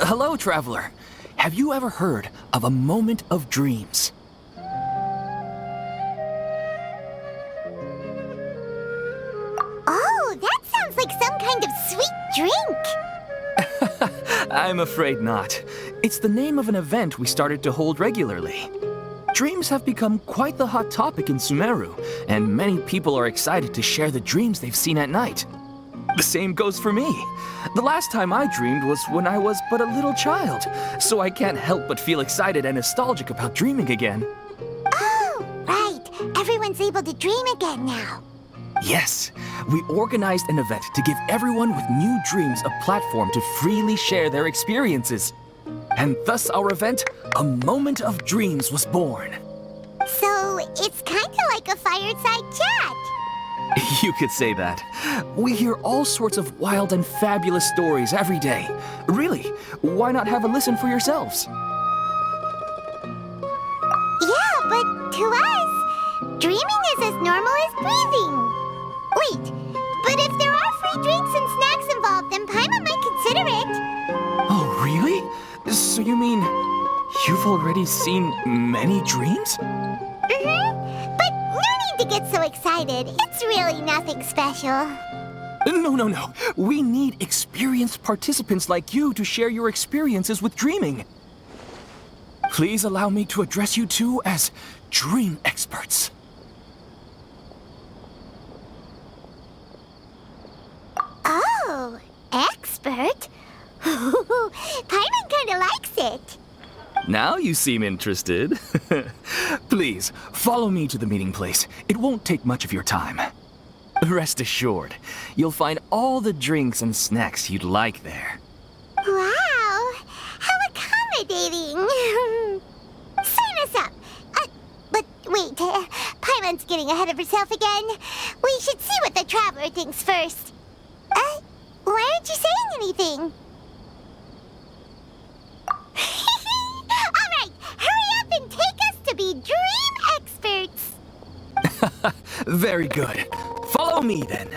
Hello, traveler. Have you ever heard of a moment of dreams? Oh, that sounds like some kind of sweet drink. I'm afraid not. It's the name of an event we started to hold regularly. Dreams have become quite the hot topic in Sumeru, and many people are excited to share the dreams they've seen at night. The same goes for me. The last time I dreamed was when I was but a little child, so I can't help but feel excited and nostalgic about dreaming again. Oh, right. Everyone's able to dream again now. Yes, we organized an event to give everyone with new dreams a platform to freely share their experiences. And thus our event, A Moment of Dreams, was born. So, it's kind of like a fireside chat. You could say that. We hear all sorts of wild and fabulous stories every day. Really, why not have a listen for yourselves? Yeah, but to us, dreaming is as normal as breathing. Wait, but if there are free drinks and snacks involved, then Paimon might consider it. Oh, really? So you mean you've already seen many dreams? But no need to get so excited. It's really nothing special. No. We need experienced participants like you to share your experiences with dreaming. Please allow me to address you two as dream experts. Oh, expert? Paimon kinda likes it. Now you seem interested. Please, follow me to the meeting place. It won't take much of your time. Rest assured, you'll find all the drinks and snacks you'd like there. Wow, how accommodating. Sign us up. But wait, Paimon's getting ahead of herself again. We should see what the traveler thinks first. Why aren't you saying anything? All right, hurry up and take us to be dream experts. Very good. Follow me then.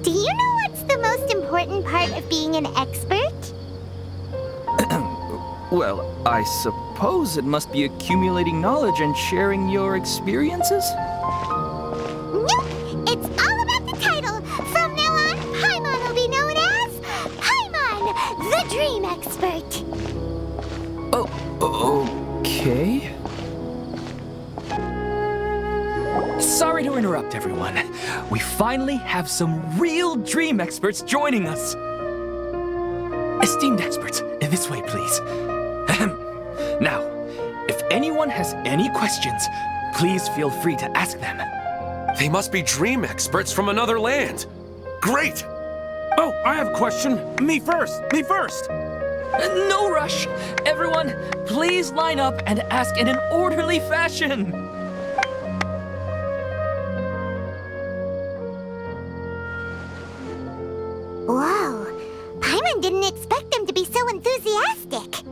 Do you know what's the most important part of being an expert? Well, I suppose it must be accumulating knowledge and sharing your experiences? Nope, it's all about the title. From now on, Paimon will be known as Paimon, the Dream Expert. Oh, okay. Sorry to interrupt, everyone. We finally have some real dream experts joining us. Esteemed experts, this way, please. Now, if anyone has any questions, please feel free to ask them. They must be dream experts from another land. Great! Oh, I have a question. Me first. No rush. Everyone, please line up and ask in an orderly fashion. Whoa, Paimon didn't expect them to be so enthusiastic.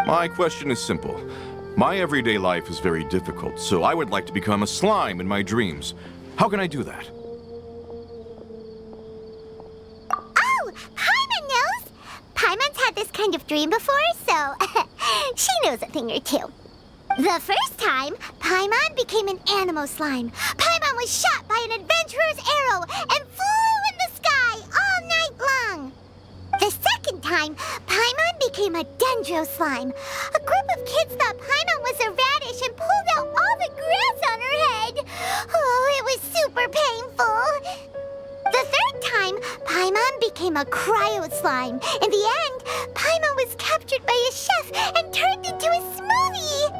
My question is simple. My everyday life is very difficult, so I would like to become a slime in my dreams. How can I do that? Oh, Paimon knows. Paimon's had this kind of dream before, so she knows a thing or two. The first time, Paimon became an animal slime. Paimon was shot by an adventurer's arrow and flew in the sky all night long. The second time, Paimon became a dendro slime. A group of kids thought Paimon was a radish and pulled out all the grass on her head. Oh, it was super painful. The third time, Paimon became a cryo slime. In the end, Paimon was captured by a chef and turned into a smoothie.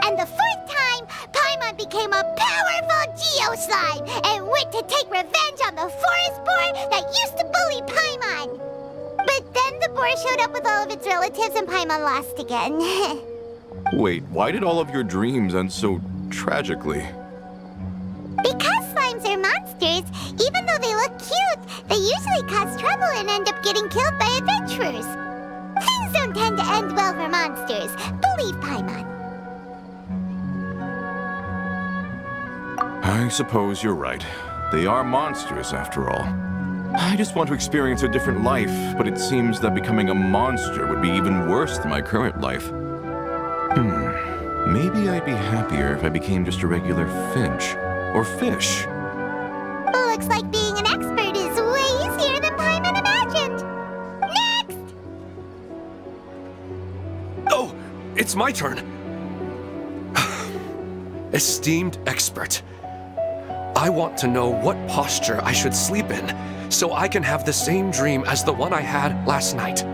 And the fourth time, Paimon became a powerful Geo slime and went to take revenge on the forest boar that used to bully Paimon. But then the boar showed up with all of its relatives and Paimon lost again. Wait, why did all of your dreams end so tragically? Because slimes are monsters, even though they look cute, they usually cause trouble and end up getting killed by adventurers. Things don't tend to end well for monsters. Believe Paimon. I suppose you're right. They are monsters, after all. I just want to experience a different life, but it seems that becoming a monster would be even worse than my current life. Maybe I'd be happier if I became just a regular finch. Or fish. Looks like being an expert is way easier than Paimon imagined. Next! Oh, it's my turn. Esteemed expert, I want to know what posture I should sleep in so I can have the same dream as the one I had last night.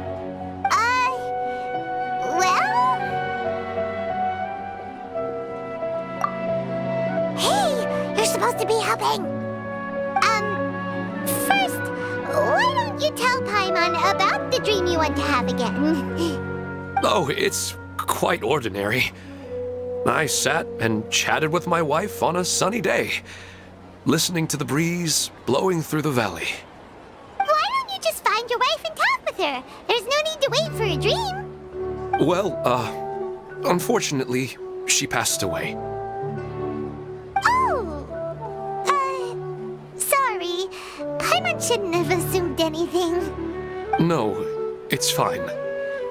Well? Hey, you're supposed to be helping. First, why don't you tell Paimon about the dream you want to have again? Oh, it's quite ordinary. I sat and chatted with my wife on a sunny day, listening to the breeze blowing through the valley. Why don't you just find your wife and talk with her? There's no need to wait for a dream. Well, unfortunately, she passed away. Oh, sorry. Paimon shouldn't have assumed anything. No, it's fine.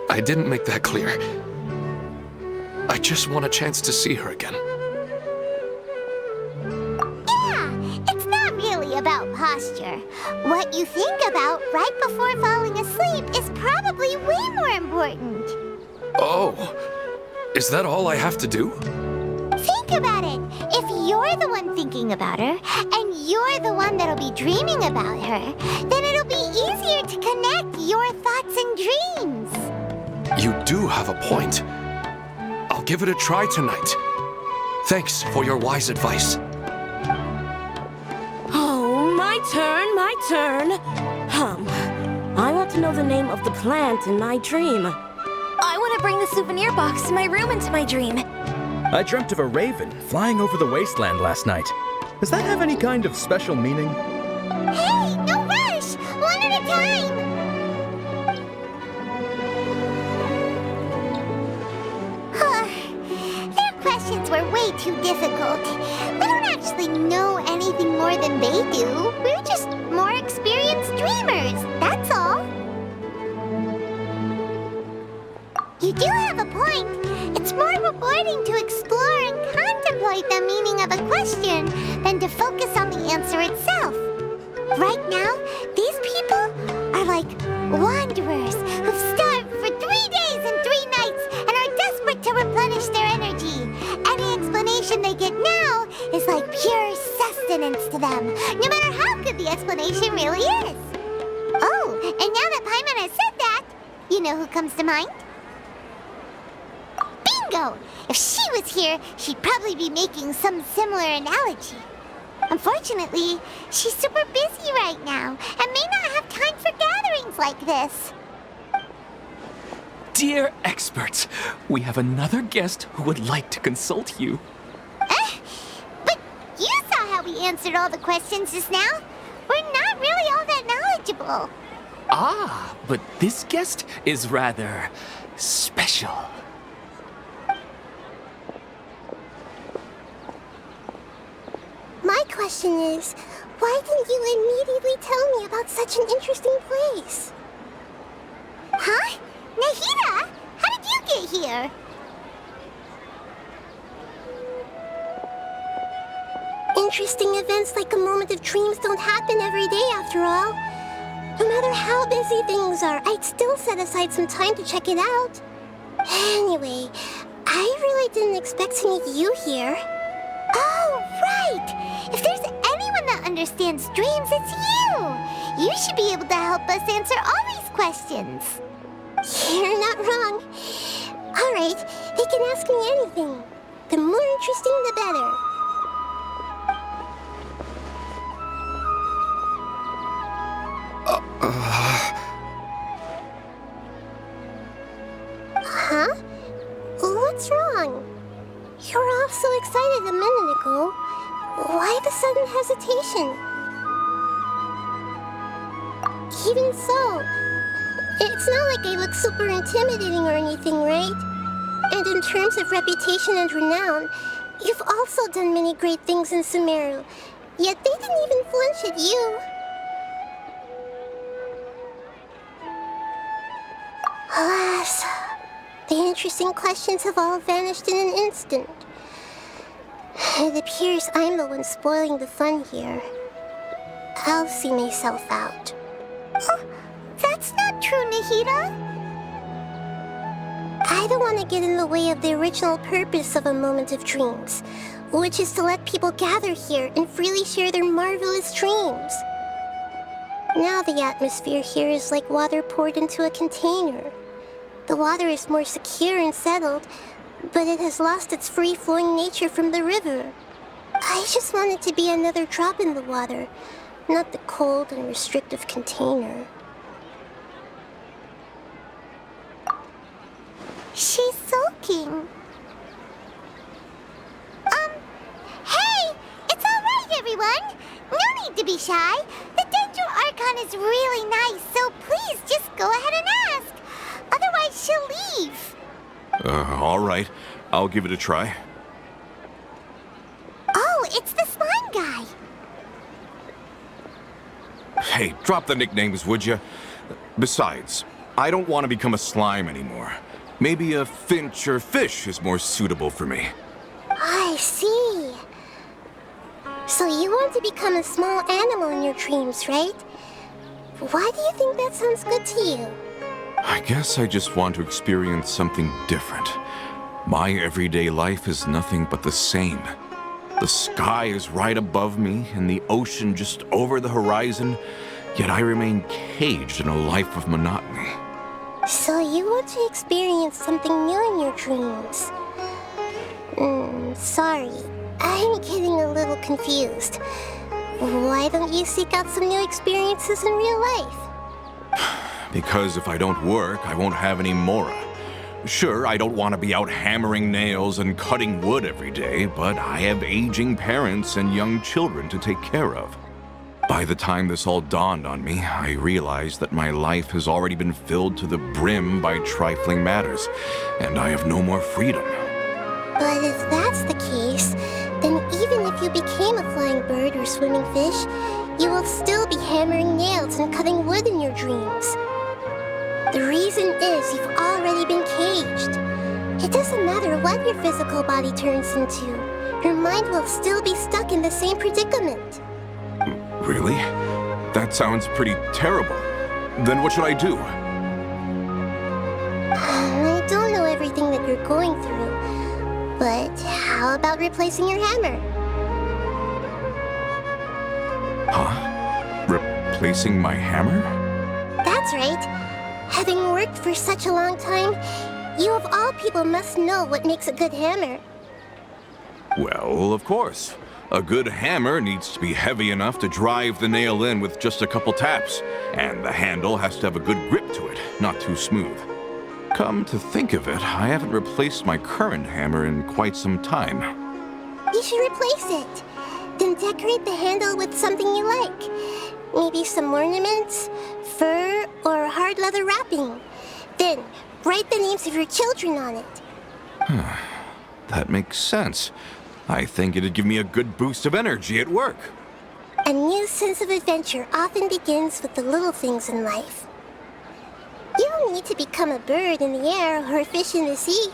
I didn't make that clear. I just want a chance to see her again. Yeah, it's not really about posture. What you think about right before falling asleep is probably way more important. Oh, is that all I have to do? Think about it. If you're the one thinking about her, and you're the one that'll be dreaming about her, then it'll be easier to connect your thoughts and dreams. You do have a point. I'll give it a try tonight. Thanks for your wise advice. Oh, my turn. I want to know the name of the plant in my dream. I want to bring the souvenir box to my room into my dream. I dreamt of a raven flying over the wasteland last night. Does that have any kind of special meaning? Hey, no rush! One at a time! Their questions were way too difficult. We don't actually know anything more than they do. We're just more experienced dreamers, that's all. You do have a point. It's more rewarding to explore and contemplate the meaning of a question than to focus on the answer itself. Right now, these people are like wanderers who've starved for 3 days and 3 nights and are desperate to replenish their energy. Any explanation they get now is like pure sustenance to them, no matter how good the explanation really is. Oh, and now that Paimon has said that, you know who comes to mind? Bingo! If she was here, she'd probably be making some similar analogy. Unfortunately, she's super busy right now and may not have time for gatherings like this. Dear experts, we have another guest who would like to consult you. But you saw how we answered all the questions just now. We're not really all that knowledgeable. Ah, but this guest is rather special. My question is, why didn't you immediately tell me about such an interesting place? Huh? Nahida, how did you get here? Interesting events like a moment of dreams don't happen every day after all. No matter how busy things are, I'd still set aside some time to check it out. Anyway, I really didn't expect to meet you here. Oh, right! If there's anyone that understands dreams, it's you! You should be able to help us answer all these questions. You're not wrong. All right, they can ask me anything. The more interesting, the better. Huh? What's wrong? You were all so excited a minute ago. Why the sudden hesitation? Even so, it's not like I look super intimidating or anything, right? And in terms of reputation and renown, You've also done many great things in Sumeru, yet they didn't even flinch at you. Alas, the interesting questions have all vanished in an instant. It appears I'm the one spoiling the fun here. I'll see myself out. Oh, that's not true, Nahida. I don't want to get in the way of the original purpose of a Moment of Dreams, which is to let people gather here and freely share their marvelous dreams. Now the atmosphere here is like water poured into a container. The water is more secure and settled, but it has lost its free-flowing nature from the river. I just want it to be another drop in the water, not the cold and restrictive container. She's sulking. Hey! It's all right, everyone! No need to be shy. The Dendro Archon is really nice, so please just go ahead and ask. Otherwise, she'll leave. All right. I'll give it a try. Oh, it's the slime guy. Hey, drop the nicknames, would you? Besides, I don't want to become a slime anymore. Maybe a finch or fish is more suitable for me. I see. So you want to become a small animal in your dreams, right? Why do you think that sounds good to you? I guess I just want to experience something different. My everyday life is nothing but the same. The sky is right above me and the ocean just over the horizon, yet I remain caged in a life of monotony. So you want to experience something new in your dreams? Sorry. I'm getting a little confused. Why don't you seek out some new experiences in real life? Because if I don't work, I won't have any Mora. Sure, I don't want to be out hammering nails and cutting wood every day, but I have aging parents and young children to take care of. By the time this all dawned on me, I realized that my life has already been filled to the brim by trifling matters, and I have no more freedom. But if that's the case, then even if you became a flying bird or swimming fish, you will still be hammering nails and cutting wood in your dreams. The reason is you've already been caged. It doesn't matter what your physical body turns into. Your mind will still be stuck in the same predicament. Really? That sounds pretty terrible. Then what should I do? I don't know everything that you're going through, but how about replacing your hammer? Huh? Replacing my hammer? That's right. Having worked for such a long time, you of all people must know what makes a good hammer. Well, of course. A good hammer needs to be heavy enough to drive the nail in with just a couple taps, and the handle has to have a good grip to it, not too smooth. Come to think of it, I haven't replaced my current hammer in quite some time. You should replace it. Then decorate the handle with something you like. Maybe some ornaments, fur, or hard leather wrapping. Then write the names of your children on it. That makes sense. I think it'd give me a good boost of energy at work. A new sense of adventure often begins with the little things in life. You don't need to become a bird in the air or a fish in the sea.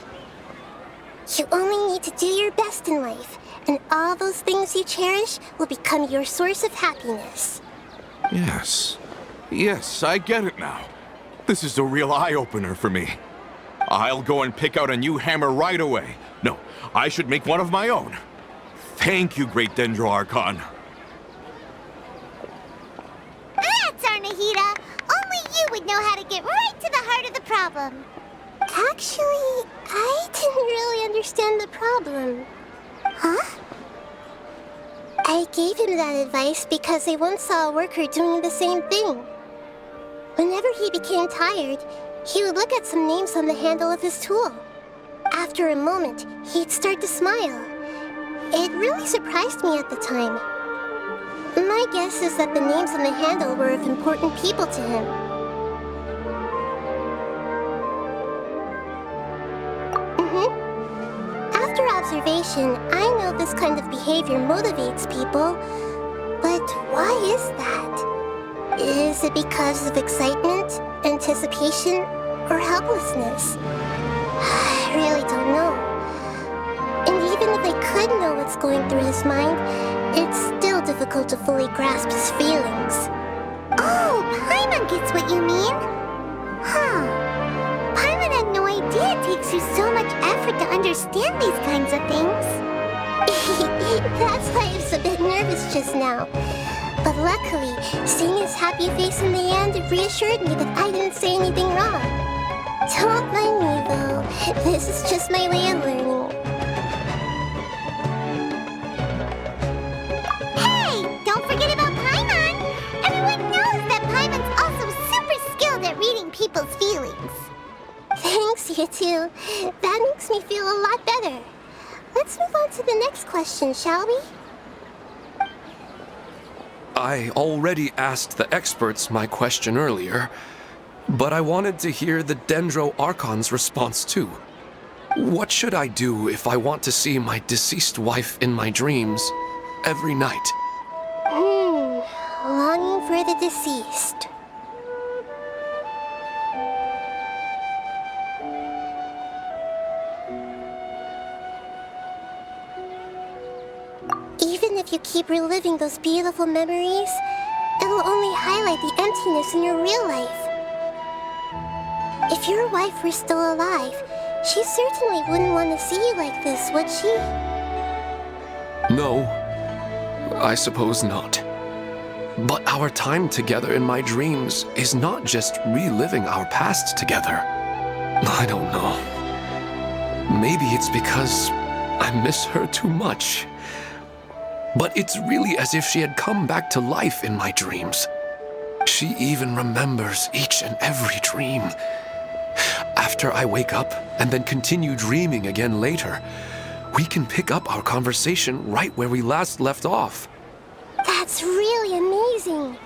You only need to do your best in life, and all those things you cherish will become your source of happiness. Yes, I get it now. This is a real eye-opener for me. I'll go and pick out a new hammer right away. No, I should make one of my own. Thank you, Great Dendro Archon. That's our Nahida. Only you would know how to get right to the heart of the problem. Actually, I didn't really understand the problem. Huh? I gave him that advice because I once saw a worker doing the same thing. Whenever he became tired, he would look at some names on the handle of his tool. After a moment, he'd start to smile. It really surprised me at the time. My guess is that the names on the handle were of important people to him. After observation, I know this kind of behavior motivates people. But why is that? Is it because of excitement, anticipation, or helplessness? I really don't know. And even if I could know what's going through his mind, it's still difficult to fully grasp his feelings. Oh, Paimon gets what you mean. Huh. Paimon had no idea it takes you so much effort to understand these kinds of things. That's why I was a bit nervous just now. But luckily, seeing his happy face in the end reassured me that I didn't say anything wrong. Don't mind me, though. This is just my way of learning. Hey! Don't forget about Paimon! Everyone knows that Paimon's also super skilled at reading people's feelings. Thanks, you two. That makes me feel a lot better. Let's move on to the next question, shall we? I already asked the experts my question earlier, but I wanted to hear the Dendro Archon's response too. What should I do if I want to see my deceased wife in my dreams every night? Longing for the deceased. Even if you keep reliving those beautiful memories, it'll only highlight the emptiness in your real life. If your wife were still alive, she certainly wouldn't want to see you like this, would she? No, I suppose not. But our time together in my dreams is not just reliving our past together. I don't know. Maybe it's because I miss her too much. But it's really as if she had come back to life in my dreams. She even remembers each and every dream. After I wake up and then continue dreaming again later, we can pick up our conversation right where we last left off. That's really amazing.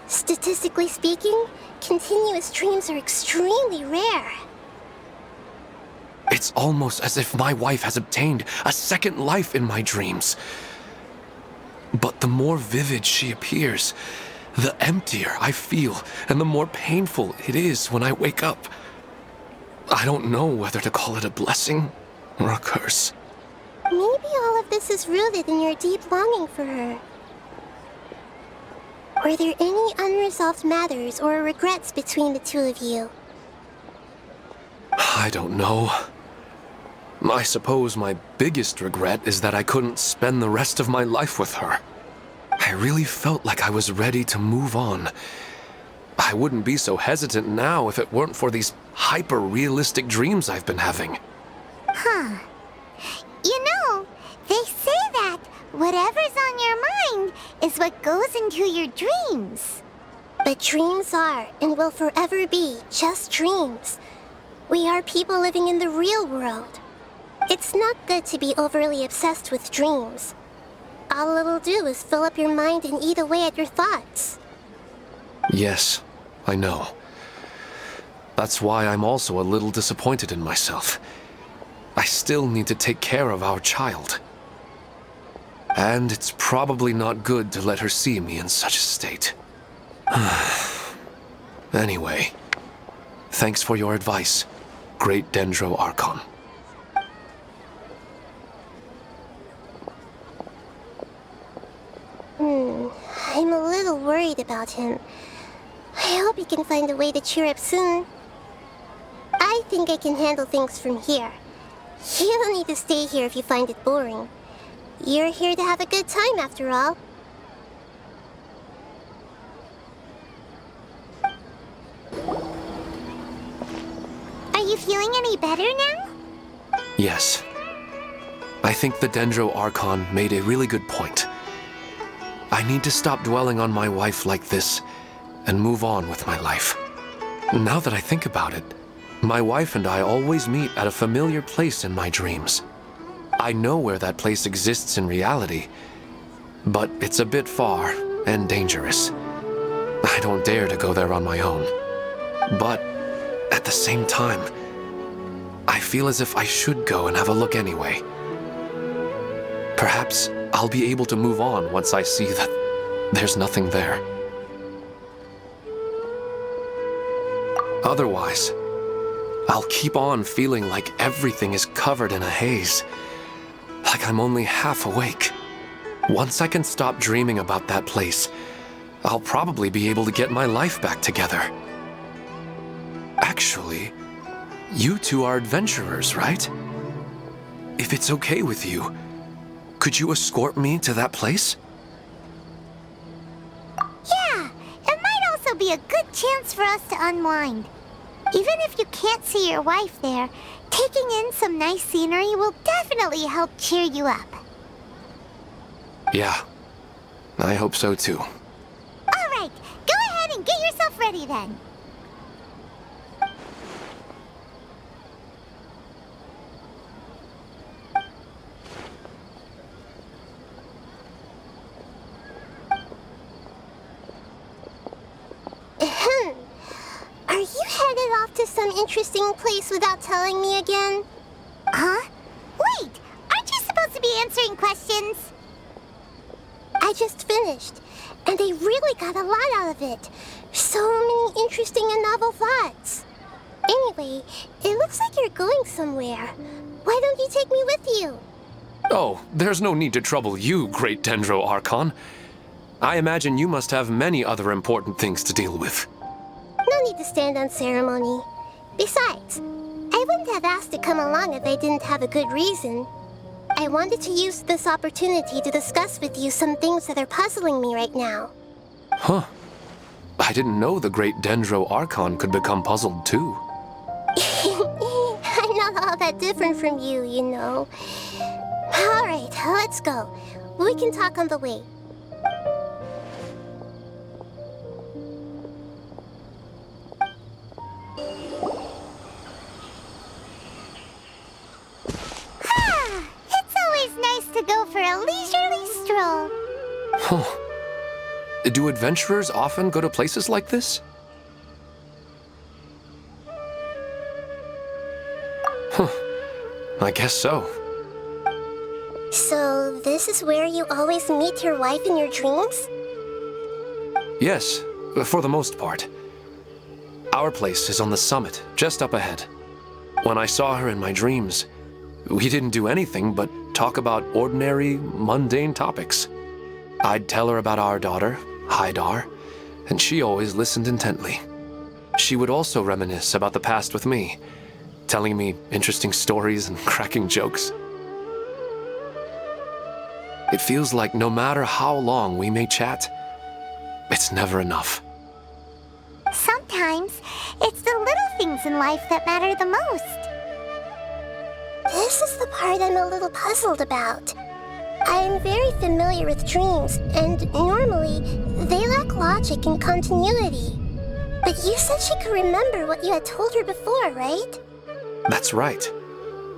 Statistically speaking, continuous dreams are extremely rare. It's almost as if my wife has obtained a second life in my dreams. But the more vivid she appears, the emptier I feel, and the more painful it is when I wake up. I don't know whether to call it a blessing or a curse. Maybe all of this is rooted in your deep longing for her. Were there any unresolved matters or regrets between the two of you? I don't know. I suppose my biggest regret is that I couldn't spend the rest of my life with her. I really felt like I was ready to move on. I wouldn't be so hesitant now if it weren't for these hyper-realistic dreams I've been having. Huh. You know, they say that whatever's on your mind is what goes into your dreams. But dreams are and will forever be just dreams. We are people living in the real world. It's not good to be overly obsessed with dreams. All it'll do is fill up your mind and eat away at your thoughts. Yes, I know. That's why I'm also a little disappointed in myself. I still need to take care of our child. And it's probably not good to let her see me in such a state. Anyway, thanks for your advice, Great Dendro Archon. I'm a little worried about him. I hope he can find a way to cheer up soon. I think I can handle things from here. You don't need to stay here if you find it boring. You're here to have a good time, after all. Are you feeling any better now? Yes. I think the Dendro Archon made a really good point. I need to stop dwelling on my wife like this and move on with my life. Now that I think about it, my wife and I always meet at a familiar place in my dreams. I know where that place exists in reality, but it's a bit far and dangerous. I don't dare to go there on my own. But at the same time, I feel as if I should go and have a look anyway. Perhaps I'll be able to move on once I see that there's nothing there. Otherwise, I'll keep on feeling like everything is covered in a haze, like I'm only half awake. Once I can stop dreaming about that place, I'll probably be able to get my life back together. Actually, you two are adventurers, right? If it's okay with you, could you escort me to that place? Yeah, it might also be a good chance for us to unwind. Even if you can't see your wife there, taking in some nice scenery will definitely help cheer you up. Yeah, I hope so too. All right, go ahead and get yourself ready then. Are you headed off to some interesting place without telling me again? Huh? Wait, aren't you supposed to be answering questions? I just finished, and I really got a lot out of it. So many interesting and novel thoughts. Anyway, it looks like you're going somewhere. Why don't you take me with you? Oh, there's no need to trouble you, Great Dendro Archon. I imagine you must have many other important things to deal with. No need to stand on ceremony. Besides, I wouldn't have asked to come along if I didn't have a good reason. I wanted to use this opportunity to discuss with you some things that are puzzling me right now. Huh. I didn't know the Great Dendro Archon could become puzzled too. I'm not all that different from you, you know. All right, let's go. We can talk on the way. It's always nice to go for a leisurely stroll. Huh. Do adventurers often go to places like this? Huh. I guess so. So, this is where you always meet your wife in your dreams? Yes, for the most part. Our place is on the summit, just up ahead. When I saw her in my dreams, we didn't do anything but talk about ordinary, mundane topics. I'd tell her about our daughter, Haidar, and she always listened intently. She would also reminisce about the past with me, telling me interesting stories and cracking jokes. It feels like no matter how long we may chat, it's never enough. Sometimes, it's the little things in life that matter the most. This is the part I'm a little puzzled about. I am very familiar with dreams, and normally, they lack logic and continuity. But you said she could remember what you had told her before, right? That's right.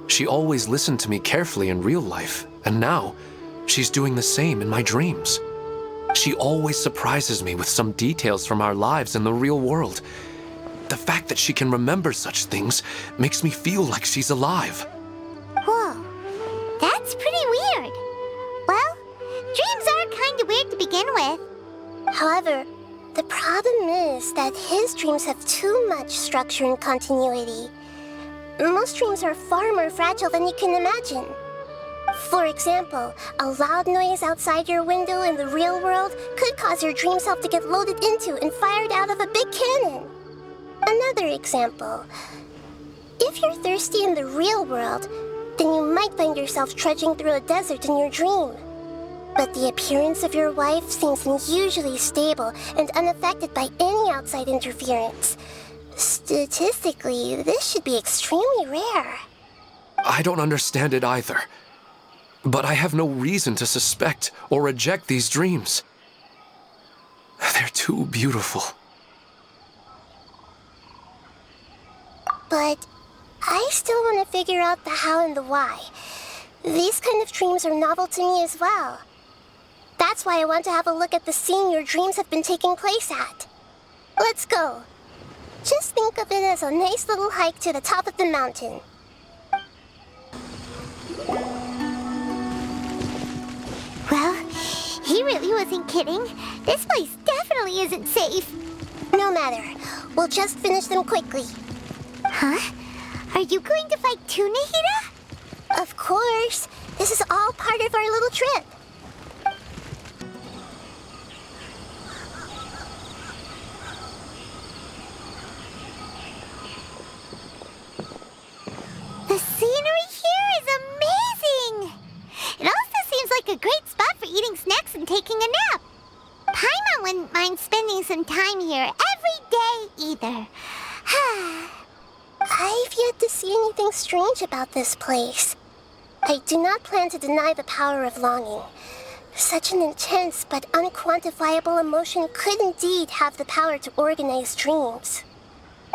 She always listened to me carefully in real life, and now, she's doing the same in my dreams. She always surprises me with some details from our lives in the real world. The fact that she can remember such things makes me feel like she's alive. Whoa, that's pretty weird. Well, dreams are kind of weird to begin with. However, the problem is that his dreams have too much structure and continuity. Most dreams are far more fragile than you can imagine. For example, a loud noise outside your window in the real world could cause your dream self to get loaded into and fired out of a big cannon. Another example. If you're thirsty in the real world, then you might find yourself trudging through a desert in your dream. But the appearance of your wife seems unusually stable and unaffected by any outside interference. Statistically, this should be extremely rare. I don't understand it either. But I have no reason to suspect or reject these dreams. They're too beautiful. But I still want to figure out the how and the why. These kind of dreams are novel to me as well. That's why I want to have a look at the scene your dreams have been taking place at. Let's go. Just think of it as a nice little hike to the top of the mountain. She really wasn't kidding. This place definitely isn't safe. No matter. We'll just finish them quickly. Huh? Are you going to fight too, Nahida? Of course. This is all part of our little trip. The scenery here is amazing! It also seems like a great spot for eating snacks and taking a nap. Paimon wouldn't mind spending some time here every day either. I've yet to see anything strange about this place. I do not plan to deny the power of longing. Such an intense but unquantifiable emotion could indeed have the power to organize dreams.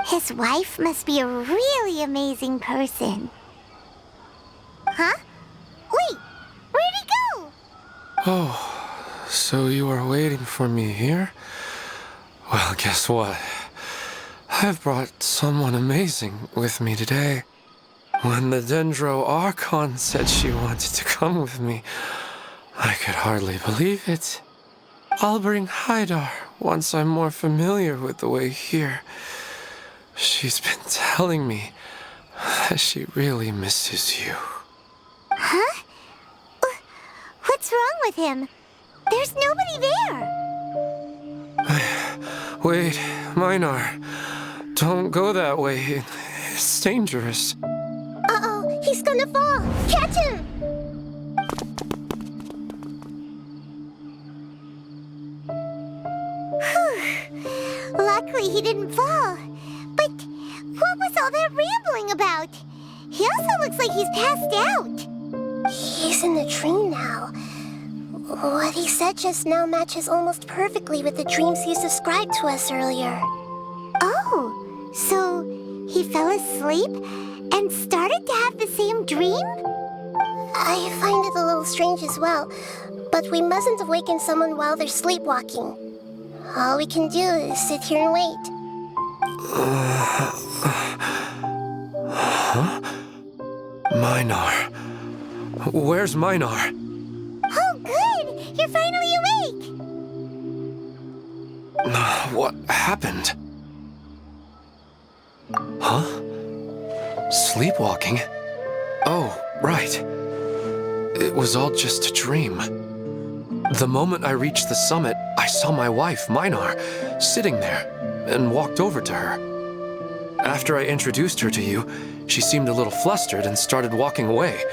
His wife must be a really amazing person. Huh? Wait, where'd he go? Oh, so you are waiting for me here? Well, guess what? I've brought someone amazing with me today. When the Dendro Archon said she wanted to come with me, I could hardly believe it. I'll bring Haidar once I'm more familiar with the way here. She's been telling me that she really misses you. Huh? What's wrong with him? There's nobody there. Wait, Minar. Don't go that way. It's dangerous. Uh-oh, he's gonna fall! Catch him! Luckily he didn't fall. But what was all that rambling about? He also looks like he's passed out. He's in the dream now. What he said just now matches almost perfectly with the dreams he's described to us earlier. Oh, so he fell asleep and started to have the same dream? I find it a little strange as well, but we mustn't awaken someone while they're sleepwalking. All we can do is sit here and wait. Huh? Minar. Where's Minar? Oh, good! You're finally awake! What happened? Huh? Sleepwalking? Oh, right. It was all just a dream. The moment I reached the summit, I saw my wife, Minar, sitting there, and walked over to her. After I introduced her to you, she seemed a little flustered and started walking away.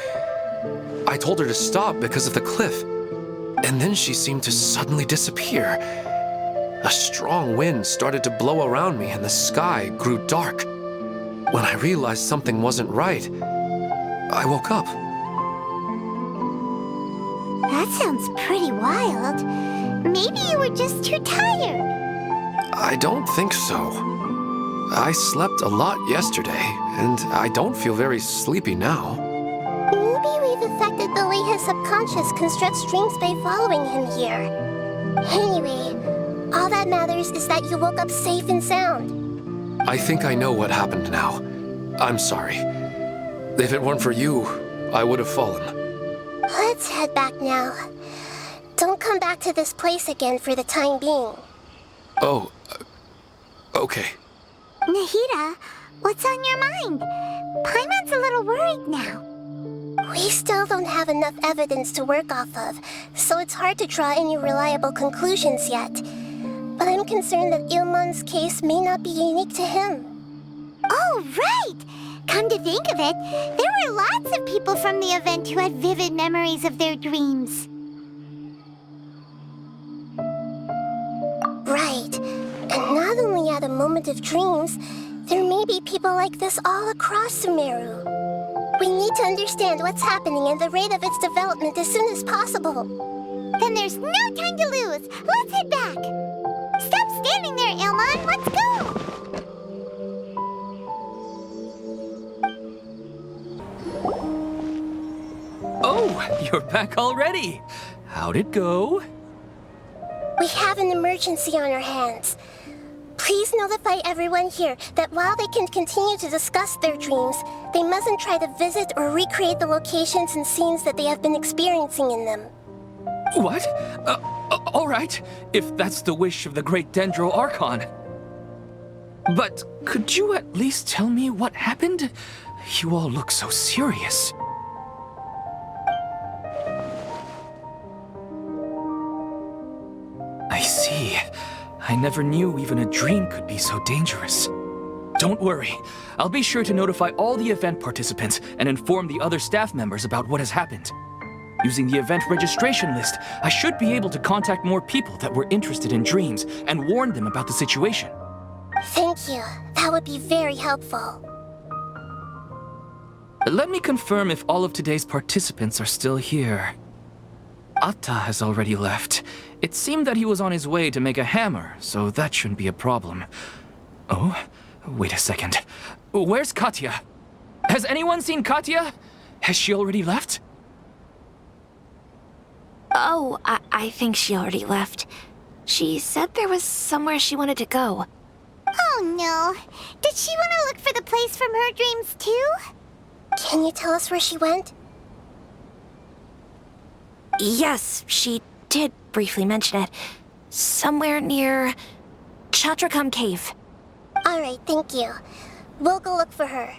I told her to stop because of the cliff, and then she seemed to suddenly disappear. A strong wind started to blow around me and the sky grew dark. When I realized something wasn't right, I woke up. That sounds pretty wild. Maybe you were just too tired. I don't think so. I slept a lot yesterday, and I don't feel very sleepy now. Maybe we've affected the way his subconscious constructs dreams by following him here. Anyway, all that matters is that you woke up safe and sound. I think I know what happened now. I'm sorry. If it weren't for you, I would have fallen. Let's head back now. Don't come back to this place again for the time being. Oh, okay. Nahida, what's on your mind? Paimon's a little worried now. We still don't have enough evidence to work off of, so it's hard to draw any reliable conclusions yet. But I'm concerned that Ilmon's case may not be unique to him. Oh, right! Come to think of it, there were lots of people from the event who had vivid memories of their dreams. Right. And not only at a moment of dreams, there may be people like this all across Sumeru. We need to understand what's happening and the rate of its development as soon as possible. Then there's no time to lose. Let's head back. Stop standing there, Ilmon. Let's go. Oh, you're back already. How'd it go? We have an emergency on our hands. Please notify everyone here that while they can continue to discuss their dreams, they mustn't try to visit or recreate the locations and scenes that they have been experiencing in them. What? All right, if that's the wish of the great Dendro Archon. But could you at least tell me what happened? You all look so serious. I see. I never knew even a dream could be so dangerous. Don't worry. I'll be sure to notify all the event participants and inform the other staff members about what has happened. Using the event registration list, I should be able to contact more people that were interested in dreams and warn them about the situation. Thank you. That would be very helpful. Let me confirm if all of today's participants are still here. Atta has already left. It seemed that he was on his way to make a hammer, so that shouldn't be a problem. Oh, wait a second. Where's Katya? Has anyone seen Katya? Has she already left? Oh, I think she already left. She said there was somewhere she wanted to go. Oh no. Did she want to look for the place from her dreams too? Can you tell us where she went? Yes, she did briefly mention it. Somewhere near Chatrakam Cave. Alright, thank you. We'll go look for her.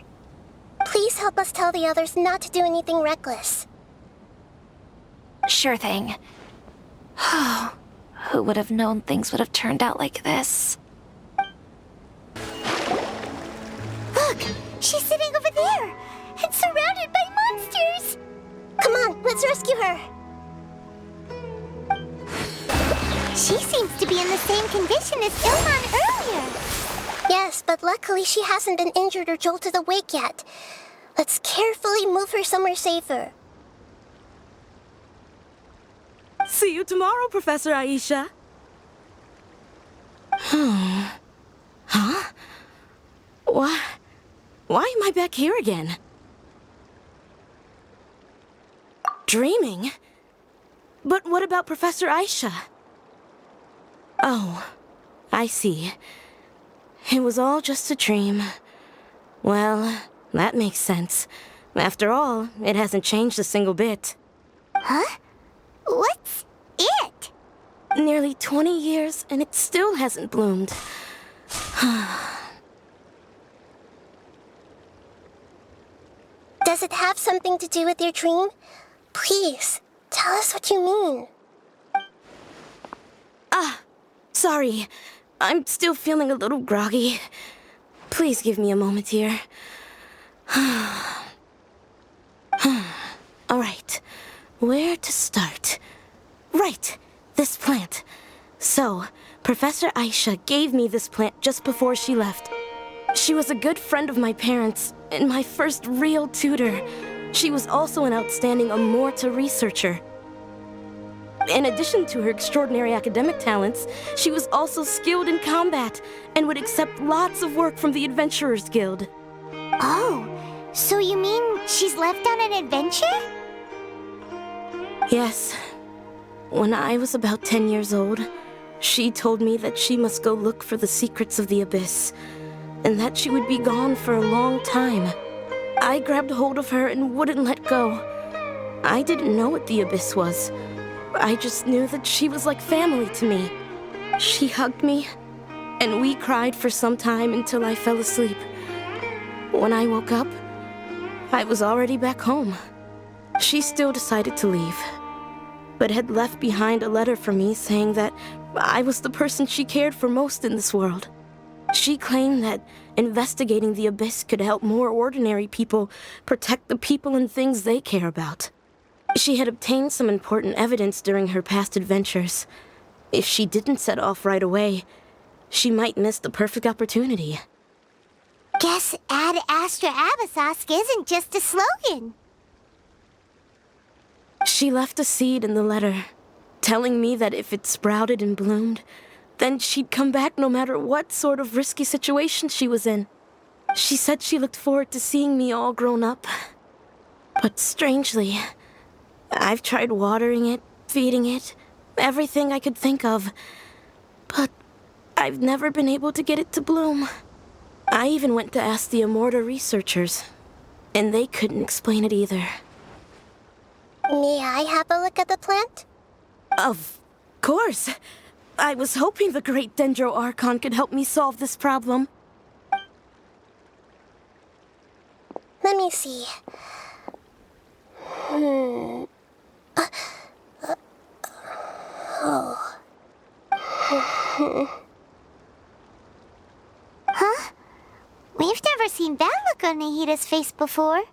Please help us tell the others not to do anything reckless. Sure thing. Who would have known things would have turned out like this? Look! She's sitting over there! And surrounded by monsters! Come on, let's rescue her! She seems to be in the same condition as Ilman earlier. Yes, but luckily she hasn't been injured or jolted awake yet. Let's carefully move her somewhere safer. See you tomorrow, Professor Aisha. Huh? Why am I back here again? Dreaming? But what about Professor Aisha? Oh, I see. It was all just a dream. Well, that makes sense. After all, it hasn't changed a single bit. Huh? What's it? Nearly 20 years, and it still hasn't bloomed. Does it have something to do with your dream? Please, tell us what you mean. Sorry. I'm still feeling a little groggy. Please give me a moment here. All right. Where to start? Right. This plant. So, Professor Aisha gave me this plant just before she left. She was a good friend of my parents and my first real tutor. She was also an outstanding Amorta researcher. In addition to her extraordinary academic talents, she was also skilled in combat and would accept lots of work from the Adventurers Guild. Oh, so you mean she's left on an adventure? Yes. When I was about 10 years old, she told me that she must go look for the secrets of the Abyss, and that she would be gone for a long time. I grabbed hold of her and wouldn't let go. I didn't know what the Abyss was. I just knew that she was like family to me. She hugged me, and we cried for some time until I fell asleep. When I woke up, I was already back home. She still decided to leave, but had left behind a letter for me saying that I was the person she cared for most in this world. She claimed that investigating the Abyss could help more ordinary people protect the people and things they care about. She had obtained some important evidence during her past adventures. If she didn't set off right away, she might miss the perfect opportunity. Guess Ad Astra Abyssosque isn't just a slogan. She left a seed in the letter, telling me that if it sprouted and bloomed, then she'd come back no matter what sort of risky situation she was in. She said she looked forward to seeing me all grown up. But strangely, I've tried watering it, feeding it, everything I could think of. But I've never been able to get it to bloom. I even went to ask the Amorta researchers, and they couldn't explain it either. May I have a look at the plant? Of course. I was hoping the great Dendro Archon could help me solve this problem. Let me see. Huh? We've never seen that look on Nahida's face before.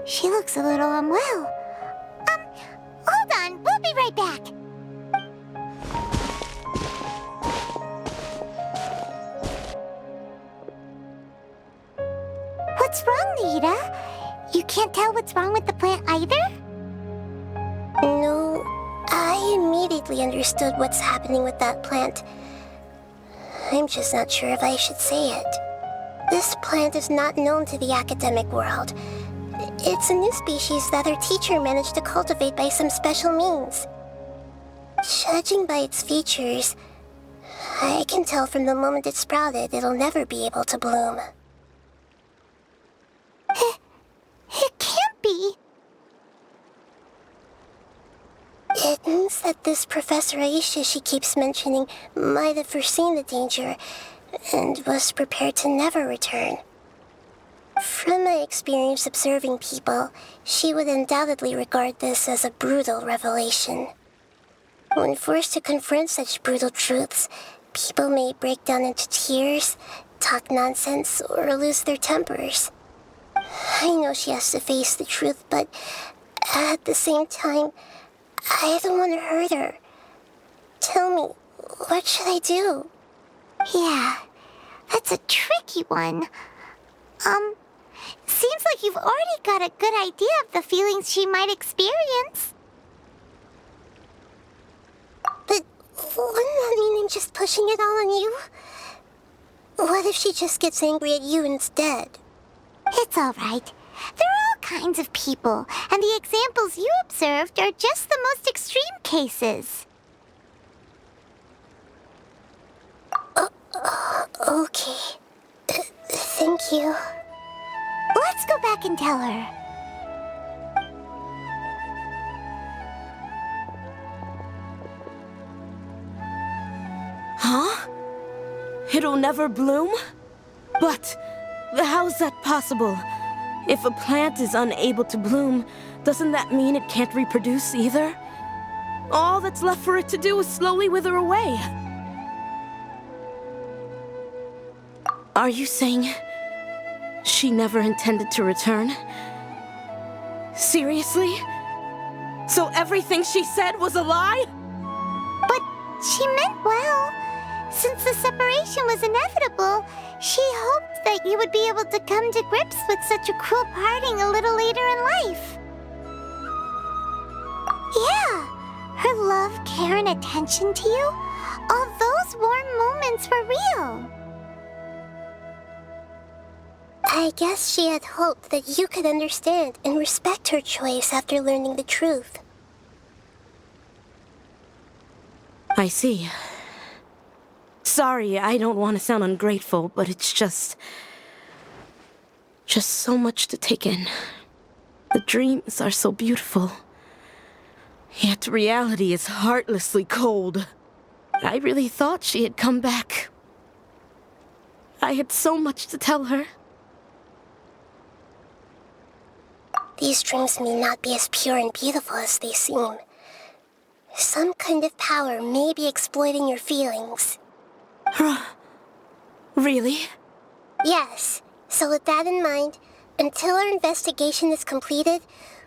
She looks a little unwell. Hold on, we'll be right back. What's wrong, Nahida? You can't tell what's wrong with the plant either? No, I immediately understood what's happening with that plant. I'm just not sure if I should say it. This plant is not known to the academic world. It's a new species that our teacher managed to cultivate by some special means. Judging by its features, I can tell from the moment it sprouted it'll never be able to bloom. It can't be. It means that this Professor Aisha she keeps mentioning might have foreseen the danger and was prepared to never return. From my experience observing people, she would undoubtedly regard this as a brutal revelation. When forced to confront such brutal truths, people may break down into tears, talk nonsense, or lose their tempers. I know she has to face the truth, but at the same time, I don't want to hurt her. Tell me, what should I do? Yeah, that's a tricky one. Seems like you've already got a good idea of the feelings she might experience. But wouldn't that mean I'm just pushing it all on you? What if she just gets angry at you instead? It's all right. There are all kinds of people, and the examples you observed are just the most extreme cases. Okay. Thank you. Let's go back and tell her. Huh? It'll never bloom? But how's that possible? If a plant is unable to bloom, doesn't that mean it can't reproduce either? All that's left for it to do is slowly wither away. Are you saying she never intended to return? Seriously? So everything she said was a lie? But she meant well. Since the separation was inevitable, she hoped that you would be able to come to grips with such a cruel parting a little later in life. Yeah, her love, care, and attention to you, all those warm moments were real. I guess she had hoped that you could understand and respect her choice after learning the truth. I see. Sorry, I don't want to sound ungrateful, but it's just so much to take in. The dreams are so beautiful. Yet reality is heartlessly cold. I really thought she had come back. I had so much to tell her. These dreams may not be as pure and beautiful as they seem. Some kind of power may be exploiting your feelings. Really? Yes. So with that in mind, until our investigation is completed,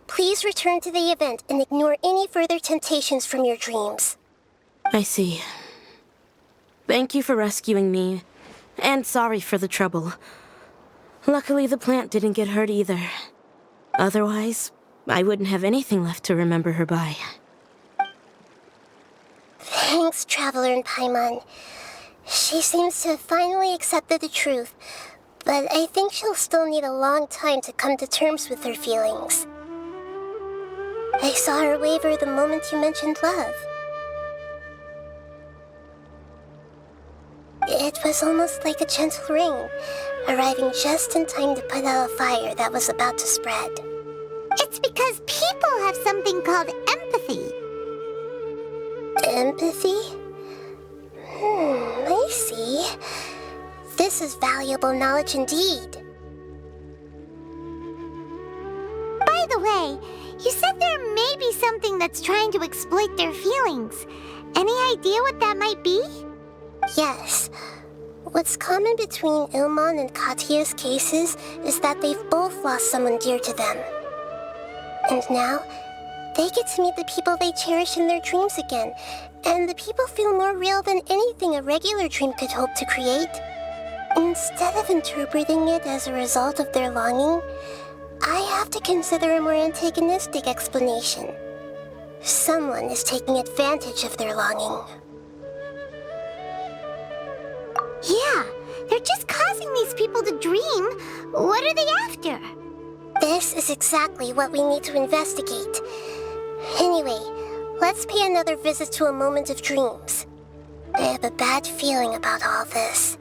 please return to the event and ignore any further temptations from your dreams. I see. Thank you for rescuing me, and sorry for the trouble. Luckily, the plant didn't get hurt either. Otherwise, I wouldn't have anything left to remember her by. Thanks, Traveler and Paimon. She seems to have finally accepted the truth, but I think she'll still need a long time to come to terms with her feelings. I saw her waver the moment you mentioned love. It was almost like a gentle rain, arriving just in time to put out a fire that was about to spread. It's because people have something called empathy. Empathy? I see. This is valuable knowledge indeed. By the way, you said there may be something that's trying to exploit their feelings. Any idea what that might be? Yes. What's common between Ilmon and Katya's cases is that they've both lost someone dear to them. And now, they get to meet the people they cherish in their dreams again, and the people feel more real than anything a regular dream could hope to create. Instead of interpreting it as a result of their longing, I have to consider a more antagonistic explanation. Someone is taking advantage of their longing. Yeah, they're just causing these people to dream. What are they after? This is exactly what we need to investigate. Anyway, let's pay another visit to a moment of dreams. I have a bad feeling about all this.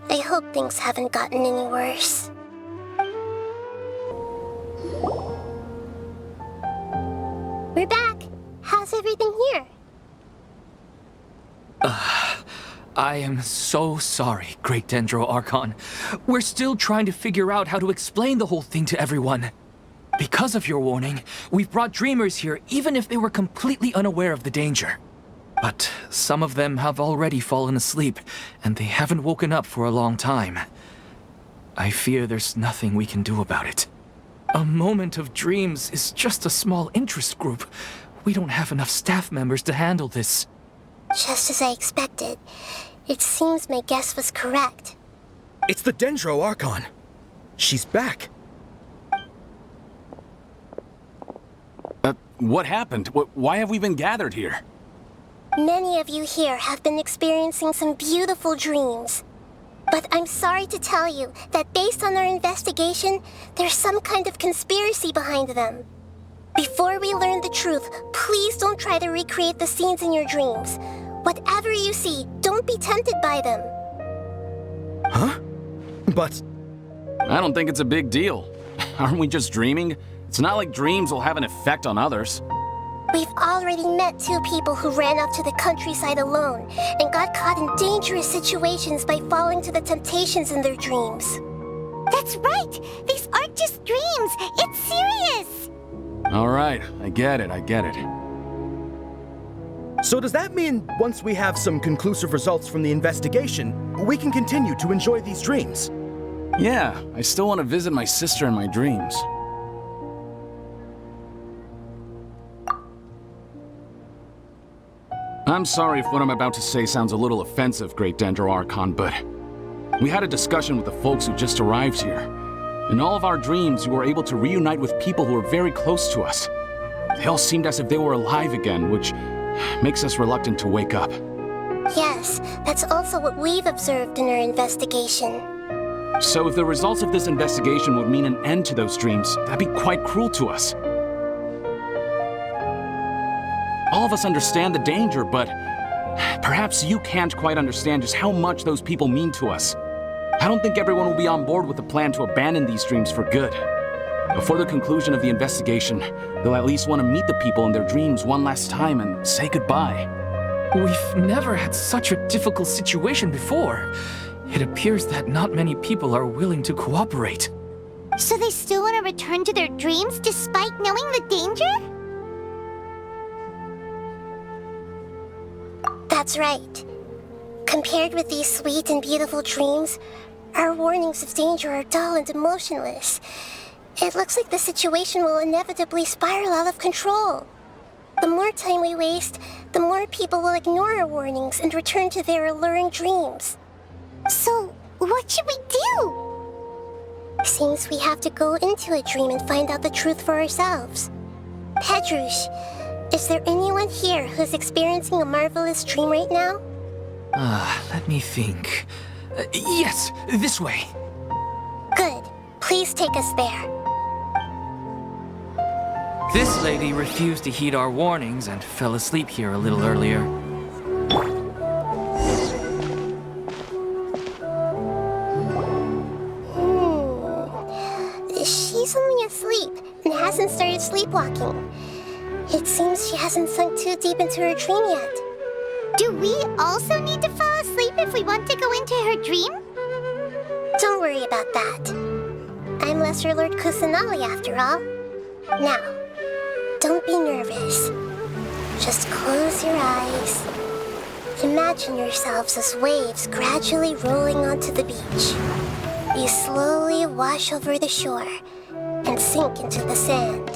I hope things haven't gotten any worse. We're back. How's everything here? I am so sorry, Great Dendro Archon. We're still trying to figure out how to explain the whole thing to everyone. Because of your warning, we've brought dreamers here even if they were completely unaware of the danger. But some of them have already fallen asleep, and they haven't woken up for a long time. I fear there's nothing we can do about it. A moment of dreams is just a small interest group. We don't have enough staff members to handle this. Just as I expected. It seems my guess was correct. It's the Dendro Archon. She's back. What happened? Why have we been gathered here? Many of you here have been experiencing some beautiful dreams. But I'm sorry to tell you that based on our investigation, there's some kind of conspiracy behind them. Before we learn the truth, please don't try to recreate the scenes in your dreams. Whatever you see, don't be tempted by them. Huh? But... I don't think it's a big deal. Aren't we just dreaming? It's not like dreams will have an effect on others. We've already met 2 people who ran off to the countryside alone and got caught in dangerous situations by falling to the temptations in their dreams. That's right! These aren't just dreams! It's serious! All right, I get it. so does that mean once we have some conclusive results from the investigation, we can continue to enjoy these dreams? Yeah, I still want to visit my sister in my dreams. I'm sorry if what I'm about to say sounds a little offensive, Great Dendro Archon, but we had a discussion with the folks who just arrived here. In all of our dreams, we were able to reunite with people who were very close to us. They all seemed as if they were alive again, which makes us reluctant to wake up. Yes, that's also what we've observed in our investigation. So if the results of this investigation would mean an end to those dreams, that'd be quite cruel to us. All of us understand the danger, but perhaps you can't quite understand just how much those people mean to us. I don't think everyone will be on board with the plan to abandon these dreams for good. Before the conclusion of the investigation, they'll at least want to meet the people in their dreams one last time and say goodbye. We've never had such a difficult situation before. It appears that not many people are willing to cooperate. So they still want to return to their dreams despite knowing the danger? That's right. Compared with these sweet and beautiful dreams, our warnings of danger are dull and emotionless. It looks like the situation will inevitably spiral out of control. The more time we waste, the more people will ignore our warnings and return to their alluring dreams. So, what should we do? Seems we have to go into a dream and find out the truth for ourselves. Pedrush, is there anyone here who's experiencing a marvelous dream right now? Let me think. Yes, this way. Good. Please take us there. This lady refused to heed our warnings and fell asleep here a little earlier. hasn't started sleepwalking. It seems she hasn't sunk too deep into her dream yet. Do we also need to fall asleep if we want to go into her dream? Don't worry about that. I'm Lesser Lord Kusanali after all. Now, don't be nervous. Just close your eyes. Imagine yourselves as waves gradually rolling onto the beach. You slowly wash over the shore and sink into the sand.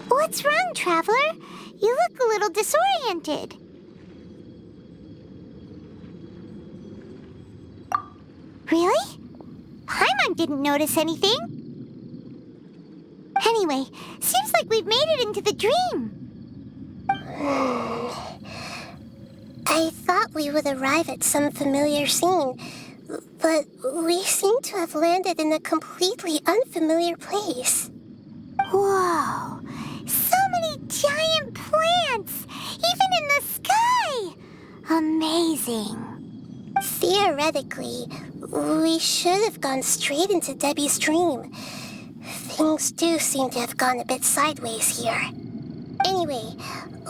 What's wrong, Traveler? You look a little disoriented. Really? Paimon didn't notice anything. Anyway, seems like we've made it into the dream. I thought we would arrive at some familiar scene, but we seem to have landed in a completely unfamiliar place. Whoa! So many giant plants! Even in the sky! Amazing. Theoretically, we should have gone straight into Debbie's dream. Things do seem to have gone a bit sideways here. Anyway,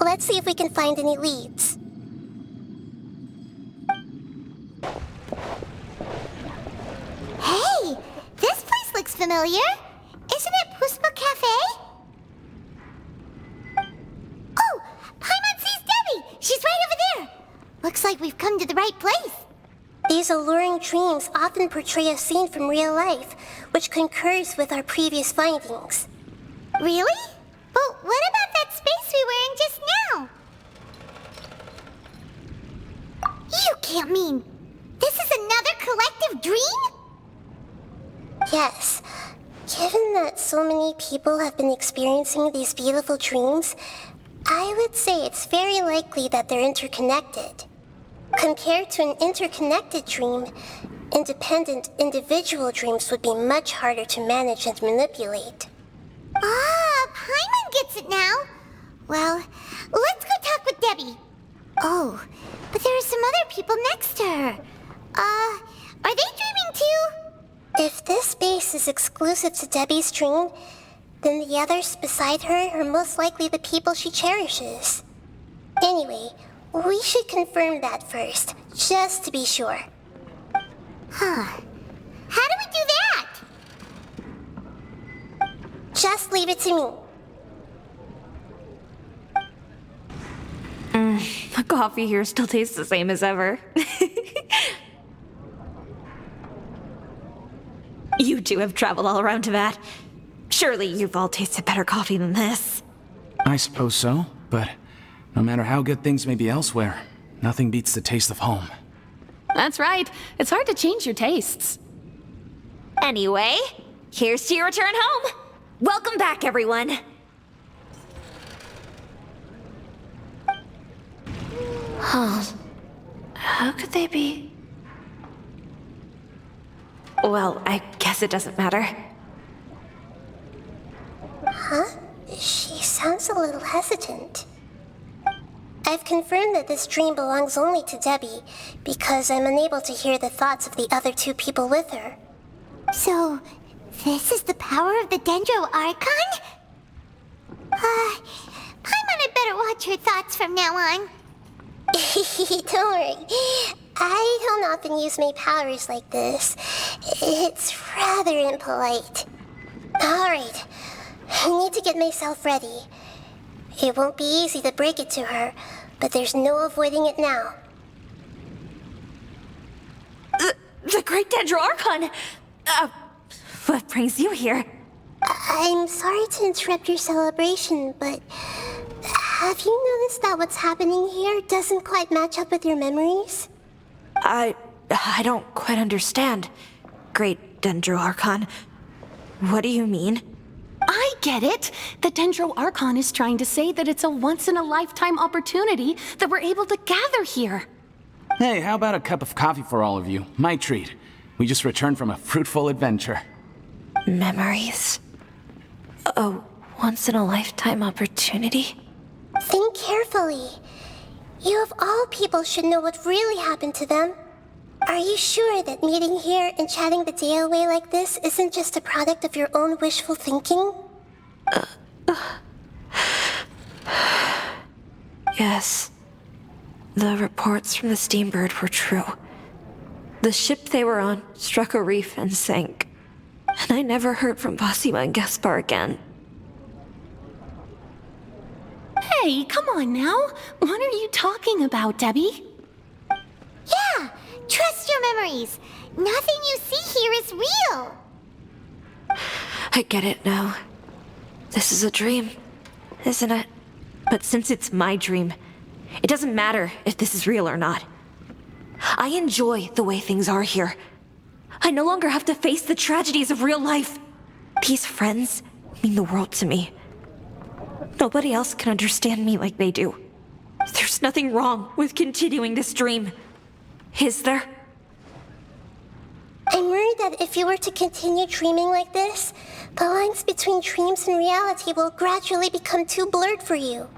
let's see if we can find any leads. Hey! This place looks familiar. Isn't it Puspa Cafe? Oh! Paimon sees Debbie! She's right over there! Looks like we've come to the right place. These alluring dreams often portray a scene from real life, which concurs with our previous findings. Really? But what about that space we were in just now? You can't mean this is another collective dream? Yes. Given that so many people have been experiencing these beautiful dreams, I would say it's very likely that they're interconnected. Compared to an interconnected dream, independent individual dreams would be much harder to manage and manipulate. Ah, Paimon gets it now. Well, let's go talk with Debbie. Oh, but there are some other people next to her. Are they dreaming too? If this space is exclusive to Debbie's dream, then the others beside her are most likely the people she cherishes. Anyway, we should confirm that first, just to be sure. Huh. How do we do that? Just leave it to me. The coffee here still tastes the same as ever. You two have traveled all around to that. Surely you've all tasted better coffee than this. I suppose so, but no matter how good things may be elsewhere, nothing beats the taste of home. That's right. It's hard to change your tastes. Anyway, here's to your return home. Welcome back, everyone. Huh. How could they be? Well, I guess it doesn't matter. Huh? She sounds a little hesitant. I've confirmed that this dream belongs only to Debbie, because I'm unable to hear the thoughts of the other two people with her. So, this is the power of the Dendro Archon? Paimon had better watch her thoughts from now on. Don't worry. I don't often use my powers like this. It's rather impolite. Alright, I need to get myself ready. It won't be easy to break it to her, but there's no avoiding it now. The Great Dendro Archon! What brings you here? I'm sorry to interrupt your celebration, but have you noticed that what's happening here doesn't quite match up with your memories? I don't quite understand. Great Dendro Archon. What do you mean? I get it. The Dendro Archon is trying to say that it's a once-in-a-lifetime opportunity that we're able to gather here. Hey, how about a cup of coffee for all of you? My treat. We just returned from a fruitful adventure. Memories. A once-in-a-lifetime opportunity? Think carefully. You of all people should know what really happened to them. Are you sure that meeting here and chatting the day away like this isn't just a product of your own wishful thinking? Yes. The reports from the Steambird were true. The ship they were on struck a reef and sank. And I never heard from Basima and Gaspar again. Hey, come on now. What are you talking about, Debbie? Yeah, trust your memories. Nothing you see here is real. I get it now. This is a dream, isn't it? But since it's my dream, it doesn't matter if this is real or not. I enjoy the way things are here. I no longer have to face the tragedies of real life. These friends mean the world to me. Nobody else can understand me like they do. There's nothing wrong with continuing this dream. Is there? I'm worried that if you were to continue dreaming like this, the lines between dreams and reality will gradually become too blurred for you.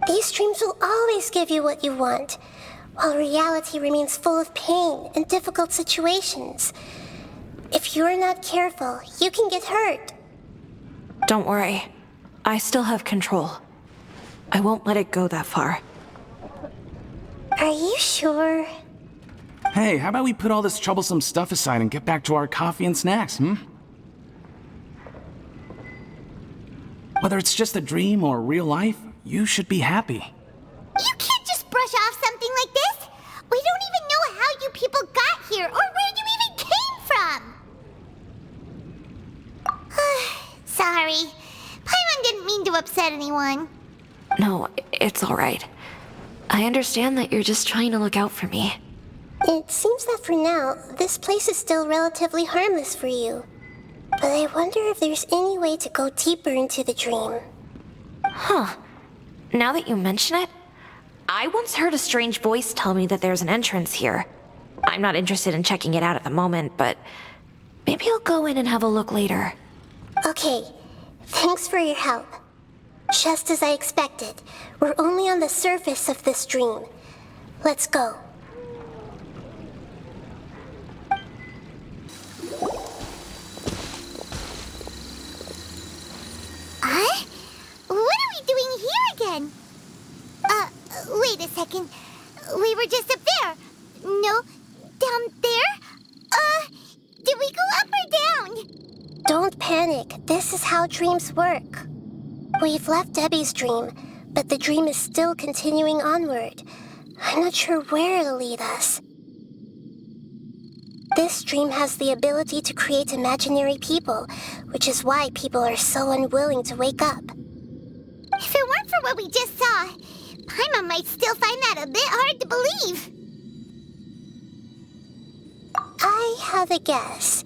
These dreams will always give you what you want, while reality remains full of pain and difficult situations. If you're not careful, you can get hurt. Don't worry. I still have control. I won't let it go that far. Are you sure? Hey, how about we put all this troublesome stuff aside and get back to our coffee and snacks, Whether it's just a dream or real life, you should be happy. You can't just brush off something like this. We don't even know how you people got here or where you even came from. Sorry. Paimon didn't mean to upset anyone. No, it's all right. I understand that you're just trying to look out for me. It seems that for now, this place is still relatively harmless for you. But I wonder if there's any way to go deeper into the dream. Huh. Now that you mention it, I once heard a strange voice tell me that there's an entrance here. I'm not interested in checking it out at the moment, but maybe I'll go in and have a look later. Okay, thanks for your help. Just as I expected, we're only on the surface of this dream. Let's go. What are we doing here again? Wait a second. We were just up there. No, down there? Did we go up or down? Don't panic. This is how dreams work. We've left Debbie's dream, but the dream is still continuing onward. I'm not sure where it'll lead us. This dream has the ability to create imaginary people, which is why people are so unwilling to wake up. If it weren't for what we just saw, Paimon might still find that a bit hard to believe. I have a guess.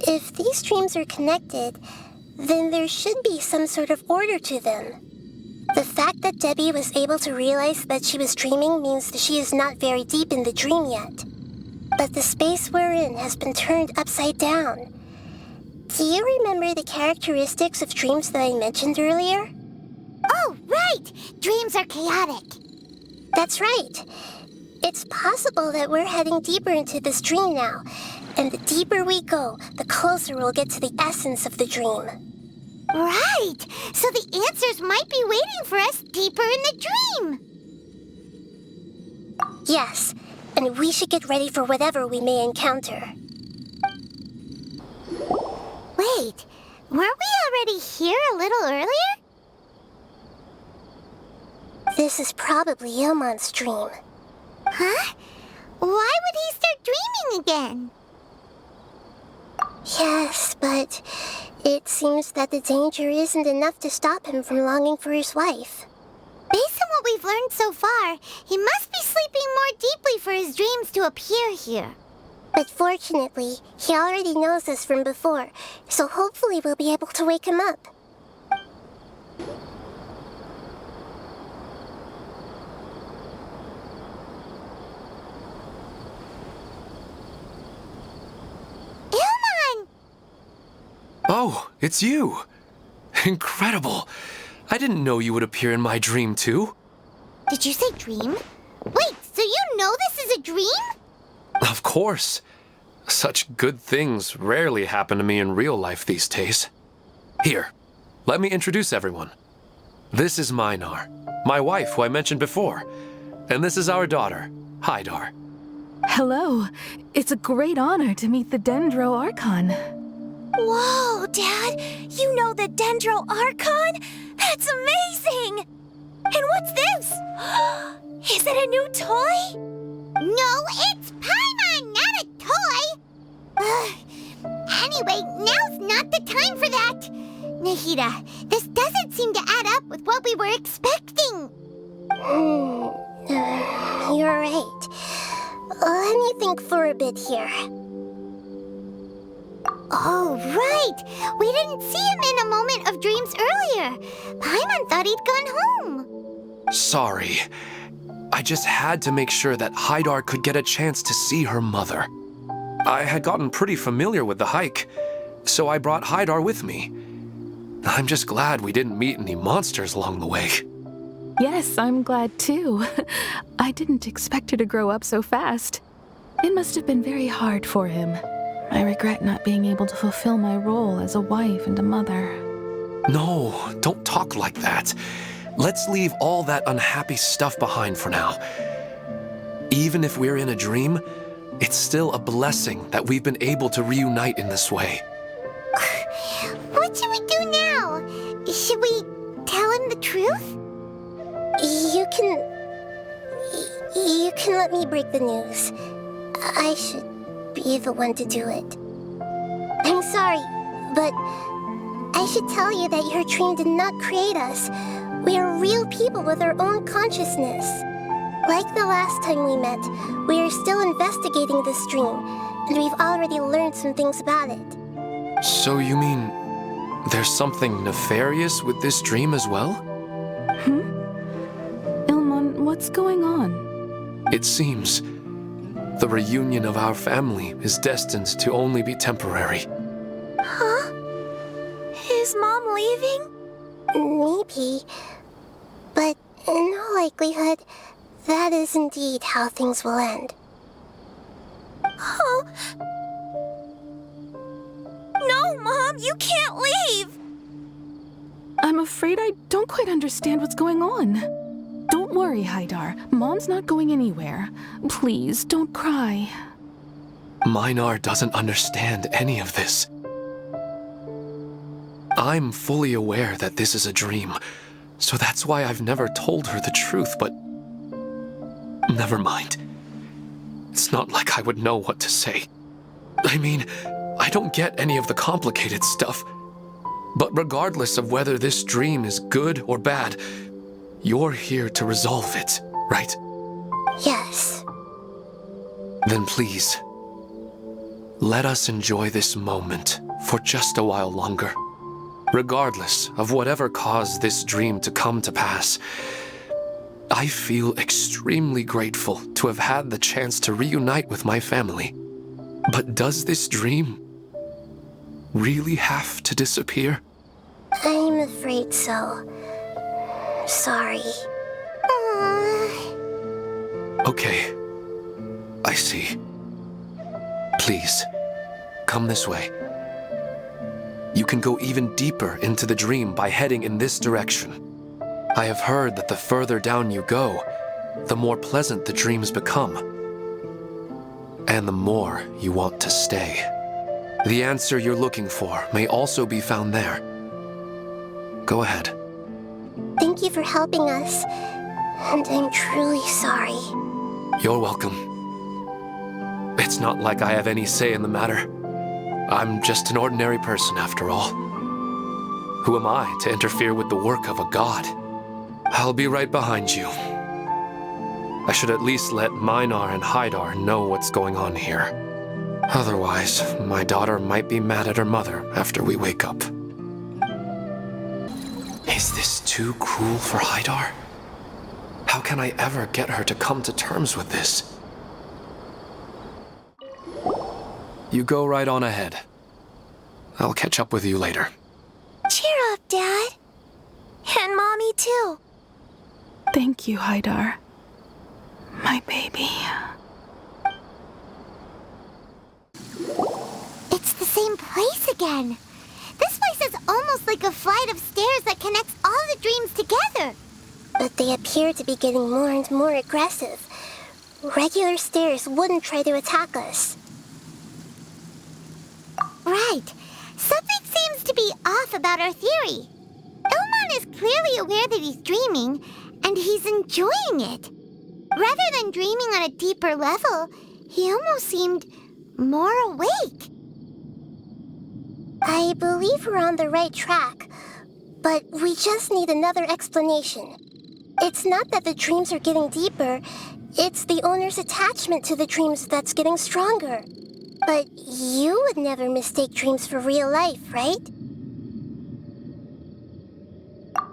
If these dreams are connected, then there should be some sort of order to them. The fact that Debbie was able to realize that she was dreaming means that she is not very deep in the dream yet. But the space we're in has been turned upside down. Do you remember the characteristics of dreams that I mentioned earlier? Oh, right! Dreams are chaotic. That's right. It's possible that we're heading deeper into this dream now, and the deeper we go, the closer we'll get to the essence of the dream. Right! So the answers might be waiting for us deeper in the dream. Yes, and we should get ready for whatever we may encounter. Wait, weren't we already here a little earlier? This is probably Ilmon's dream. Huh? Why would he start dreaming again? Yes, but it seems that the danger isn't enough to stop him from longing for his wife. Based on what we've learned so far, he must be sleeping more deeply for his dreams to appear here. But fortunately, he already knows us from before, so hopefully we'll be able to wake him up. Ilmon! Oh, it's you. Incredible! I didn't know you would appear in my dream, too. Did you say dream? Wait, so you know this is a dream? Of course. Such good things rarely happen to me in real life these days. Here, let me introduce everyone. This is Minar, my wife who I mentioned before. And this is our daughter, Hydar. Hello. It's a great honor to meet the Dendro Archon. Whoa, Dad! You know the Dendro Archon? That's amazing! And what's this? Is it a new toy? No, it's Paimon, not a toy! Anyway, now's not the time for that! Nahida, this doesn't seem to add up with what we were expecting. You're right. Let me think for a bit here. Oh, right! We didn't see him in a moment of dreams earlier. Paimon thought he'd gone home. Sorry. I just had to make sure that Hydar could get a chance to see her mother. I had gotten pretty familiar with the hike, so I brought Hydar with me. I'm just glad we didn't meet any monsters along the way. Yes, I'm glad too. I didn't expect her to grow up so fast. It must have been very hard for him. I regret not being able to fulfill my role as a wife and a mother. No, don't talk like that. Let's leave all that unhappy stuff behind for now. Even if we're in a dream, it's still a blessing that we've been able to reunite in this way. What should we do now? Should we tell him the truth? You can let me break the news. I should be the one to do it. I'm sorry, but I should tell you that your dream did not create us. We are real people with our own consciousness. Like the last time we met, we are still investigating this dream, and we've already learned some things about it. So you mean there's something nefarious with this dream as well? Ilmon, what's going on? It seems the reunion of our family is destined to only be temporary. Huh? Is Mom leaving? Maybe. But in all likelihood, that is indeed how things will end. Oh. No, Mom, you can't leave! I'm afraid I don't quite understand what's going on. Don't worry, Hydar. Mom's not going anywhere. Please, don't cry. Minar doesn't understand any of this. I'm fully aware that this is a dream, so that's why I've never told her the truth, but never mind. It's not like I would know what to say. I mean, I don't get any of the complicated stuff, but regardless of whether this dream is good or bad, you're here to resolve it, right? Yes. Then please, let us enjoy this moment for just a while longer. Regardless of whatever caused this dream to come to pass, I feel extremely grateful to have had the chance to reunite with my family. But does this dream really have to disappear? I'm afraid so. Sorry. Okay, I see. Please, come this way. You can go even deeper into the dream by heading in this direction. I have heard that the further down you go, the more pleasant the dreams become, and the more you want to stay. The answer you're looking for may also be found there. Go ahead. Thank you for helping us, and I'm truly sorry. You're welcome. It's not like I have any say in the matter. I'm just an ordinary person after all. Who am I to interfere with the work of a god? I'll be right behind you. I should at least let Minar and Hydar know what's going on here. Otherwise, my daughter might be mad at her mother after we wake up. Is this too cruel for Hydar? How can I ever get her to come to terms with this? You go right on ahead. I'll catch up with you later. Cheer up, Dad. And Mommy, too. Thank you, Haidar. My baby. It's the same place again. This place is almost like a flight of stairs that connects all the dreams together. But they appear to be getting more and more aggressive. Regular stairs wouldn't try to attack us. Right. Something seems to be off about our theory. Ilmon is clearly aware that he's dreaming, and he's enjoying it. Rather than dreaming on a deeper level, he almost seemed more awake. I believe we're on the right track, but we just need another explanation. It's not that the dreams are getting deeper, it's the owner's attachment to the dreams that's getting stronger. But you would never mistake dreams for real life, right?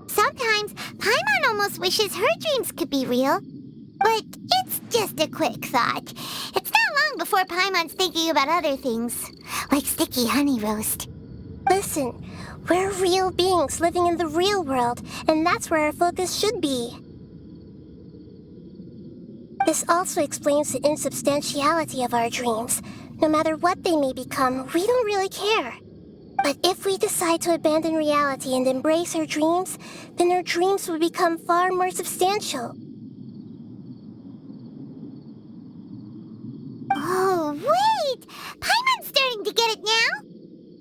Sometimes, Paimon almost wishes her dreams could be real. But it's just a quick thought. It's not long before Paimon's thinking about other things, like sticky honey roast. Listen, we're real beings living in the real world, and that's where our focus should be. This also explains the insubstantiality of our dreams. No matter what they may become, we don't really care. But if we decide to abandon reality and embrace our dreams, then our dreams will become far more substantial. Oh, wait! Paimon's starting to get it now?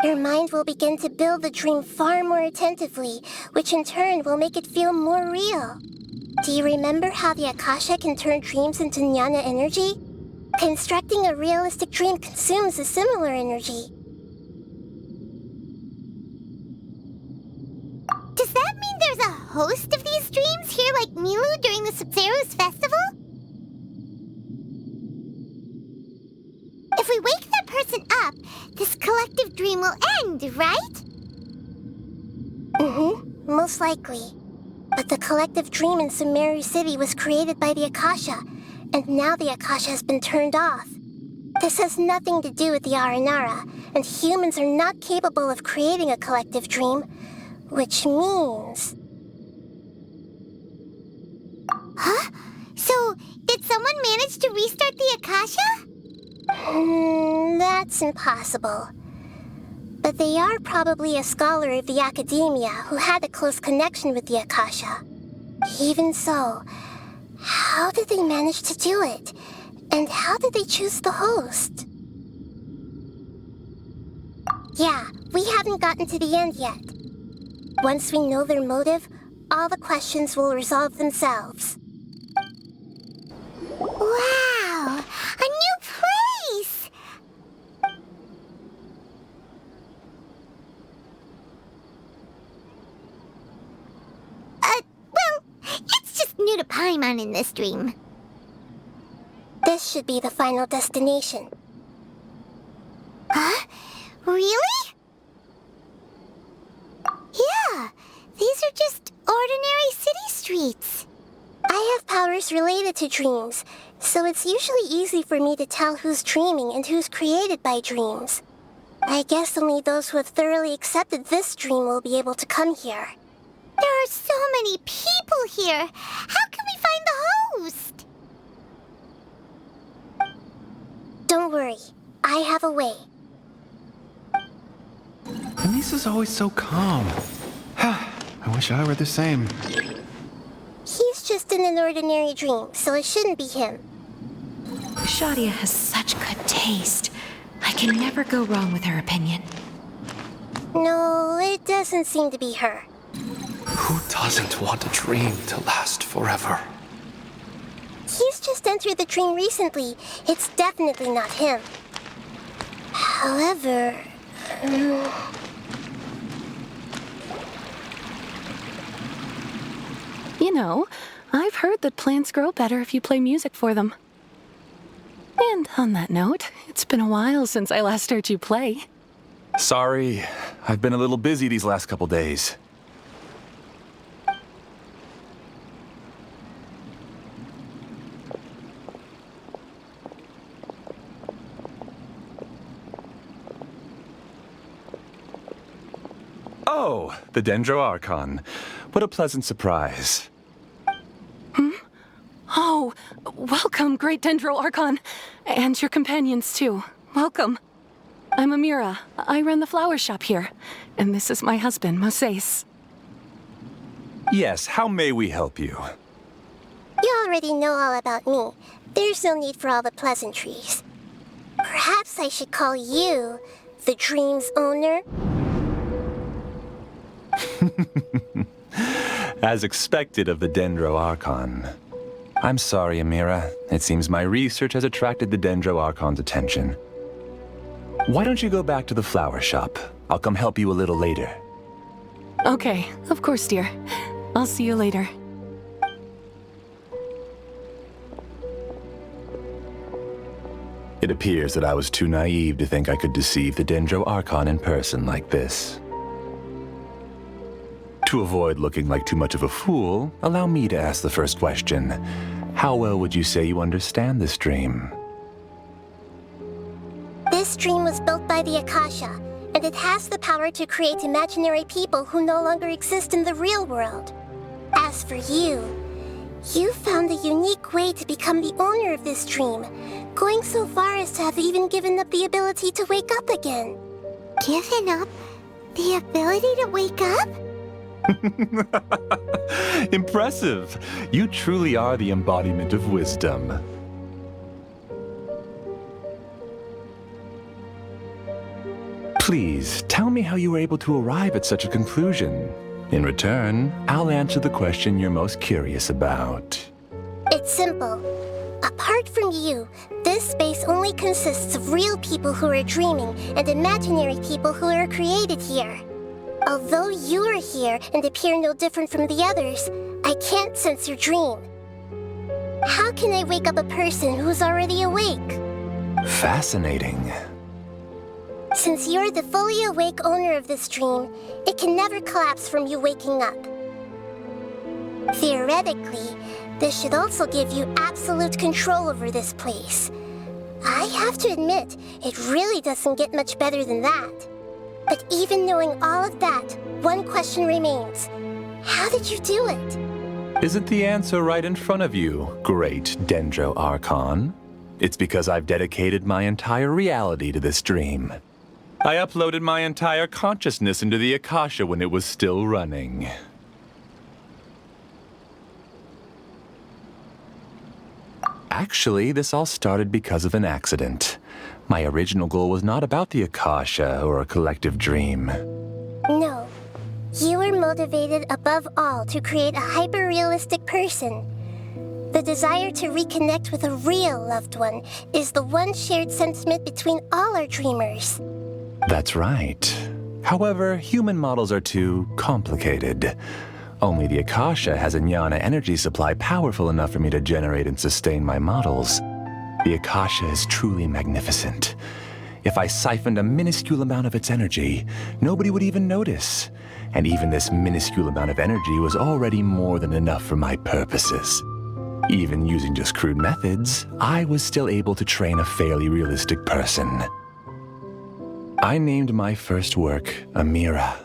Your mind will begin to build the dream far more attentively, which in turn will make it feel more real. Do you remember how the Akasha can turn dreams into jnana energy? Constructing a realistic dream consumes a similar energy. Does that mean there's a host of these dreams here like Milu during the Sabzeruz festival? If we wake that person up, this collective dream will end, right? Most likely. But the collective dream in Sumeru City was created by the Akasha, and now the Akasha has been turned off. This has nothing to do with the Aranara, and humans are not capable of creating a collective dream, which means... Huh? So, did someone manage to restart the Akasha? That's impossible. But they are probably a scholar of the academia who had a close connection with the Akasha. Even so, how did they manage to do it? And how did they choose the host? Yeah, we haven't gotten to the end yet. Once we know their motive, all the questions will resolve themselves. Wow! A new place! Well, it's just new to Paimon in this dream. This should be the final destination. Huh? Really? Yeah, these are just ordinary city streets. I have powers related to dreams, so it's usually easy for me to tell who's dreaming and who's created by dreams. I guess only those who have thoroughly accepted this dream will be able to come here. There are so many people here. How can we find the host? Don't worry, I have a way. Lisa's always so calm. I wish I were the same. He's just in an ordinary dream, so it shouldn't be him. Shadia has such good taste. I can never go wrong with her opinion. No, it doesn't seem to be her. Who doesn't want a dream to last forever? He's just entered the dream recently. It's definitely not him. However... You know, I've heard that plants grow better if you play music for them. And on that note, it's been a while since I last heard you play. Sorry, I've been a little busy these last couple days. Oh, the Dendro Archon. What a pleasant surprise. Oh, welcome, Great Dendro Archon. And your companions, too. Welcome. I'm Amira. I run the flower shop here. And this is my husband, Moses. Yes, how may we help you? You already know all about me. There's no need for all the pleasantries. Perhaps I should call you the Dream's owner? As expected of the Dendro Archon. I'm sorry, Amira. It seems my research has attracted the Dendro Archon's attention. Why don't you go back to the flower shop? I'll come help you a little later. Okay, of course, dear. I'll see you later. It appears that I was too naive to think I could deceive the Dendro Archon in person like this. To avoid looking like too much of a fool, allow me to ask the first question. How well would you say you understand this dream? This dream was built by the Akasha, and it has the power to create imaginary people who no longer exist in the real world. As for you, you found a unique way to become the owner of this dream, going so far as to have even given up the ability to wake up again. Given up the ability to wake up? Impressive! You truly are the embodiment of wisdom. Please, tell me how you were able to arrive at such a conclusion. In return, I'll answer the question you're most curious about. It's simple. Apart from you, this space only consists of real people who are dreaming and imaginary people who are created here. Although you are here and appear no different from the others, I can't sense your dream. How can I wake up a person who's already awake? Fascinating. Since you're the fully awake owner of this dream, it can never collapse from you waking up. Theoretically, this should also give you absolute control over this place. I have to admit, it really doesn't get much better than that. But even knowing all of that, one question remains. How did you do it? Isn't the answer right in front of you, Great Dendro Archon? It's because I've dedicated my entire reality to this dream. I uploaded my entire consciousness into the Akasha when it was still running. Actually, this all started because of an accident. My original goal was not about the Akasha or a collective dream. No. You were motivated above all to create a hyper-realistic person. The desire to reconnect with a real loved one is the one shared sentiment between all our dreamers. That's right. However, human models are too complicated. Only the Akasha has a jnana energy supply powerful enough for me to generate and sustain my models. The Akasha is truly magnificent. If I siphoned a minuscule amount of its energy, nobody would even notice. And even this minuscule amount of energy was already more than enough for my purposes. Even using just crude methods, I was still able to train a fairly realistic person. I named my first work Amira.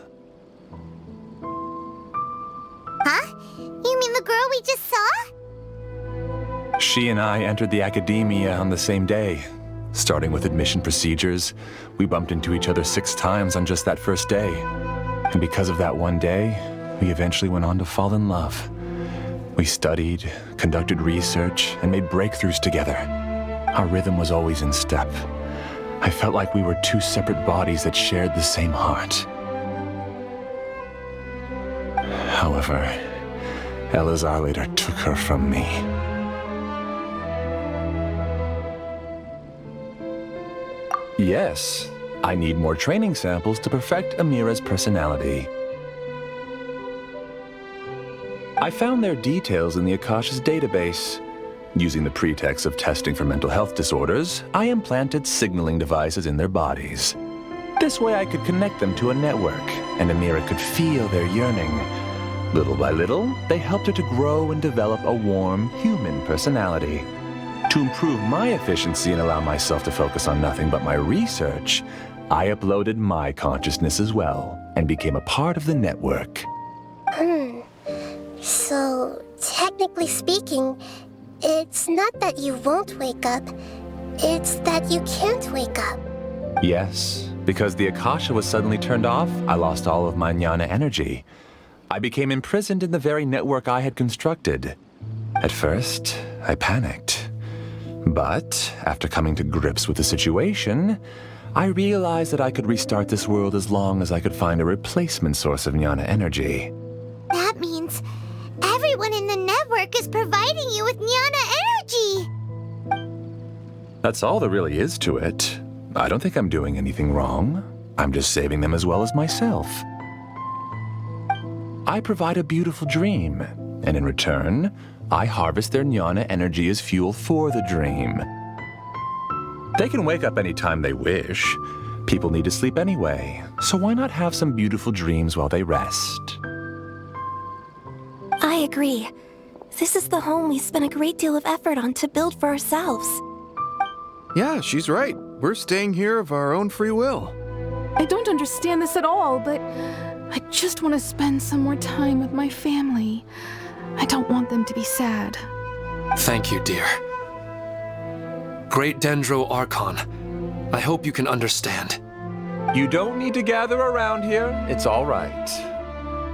Huh? You mean the girl we just saw? She and I entered the academia on the same day. Starting with admission procedures, we bumped into each other 6 times on just that first day. And because of that one day, we eventually went on to fall in love. We studied, conducted research, and made breakthroughs together. Our rhythm was always in step. I felt like we were 2 separate bodies that shared the same heart. However, Elazar later took her from me. Yes, I need more training samples to perfect Amira's personality. I found their details in the Akasha's database. Using the pretext of testing for mental health disorders, I implanted signaling devices in their bodies. This way I could connect them to a network, and Amira could feel their yearning. Little by little, they helped her to grow and develop a warm, human personality. To improve my efficiency and allow myself to focus on nothing but my research, I uploaded my consciousness as well and became a part of the network. So, technically speaking, it's not that you won't wake up, it's that you can't wake up. Yes, because the Akasha was suddenly turned off, I lost all of my jnana energy. I became imprisoned in the very network I had constructed. At first, I panicked. But, after coming to grips with the situation, I realized that I could restart this world as long as I could find a replacement source of jnana energy. That means everyone in the network is providing you with jnana energy! That's all there really is to it. I don't think I'm doing anything wrong. I'm just saving them as well as myself. I provide a beautiful dream, and in return, I harvest their jnana energy as fuel for the dream. They can wake up anytime they wish. People need to sleep anyway, so why not have some beautiful dreams while they rest? I agree. This is the home we spent a great deal of effort on to build for ourselves. Yeah, she's right. We're staying here of our own free will. I don't understand this at all, but I just want to spend some more time with my family. I don't want them to be sad. Thank you, dear. Great Dendro Archon, I hope you can understand. You don't need to gather around here. It's all right.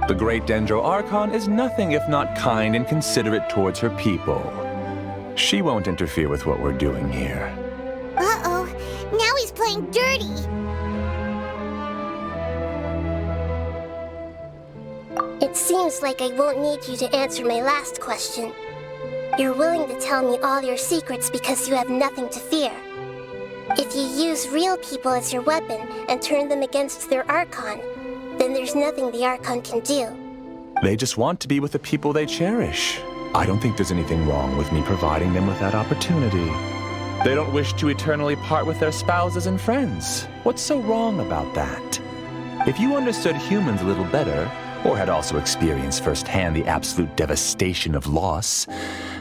The Great Dendro Archon is nothing if not kind and considerate towards her people. She won't interfere with what we're doing here. Uh-oh, now he's playing dirty. It seems like I won't need you to answer my last question. You're willing to tell me all your secrets because you have nothing to fear. If you use real people as your weapon and turn them against their Archon, then there's nothing the Archon can do. They just want to be with the people they cherish. I don't think there's anything wrong with me providing them with that opportunity. They don't wish to eternally part with their spouses and friends. What's so wrong about that? If you understood humans a little better, or had also experienced firsthand the absolute devastation of loss,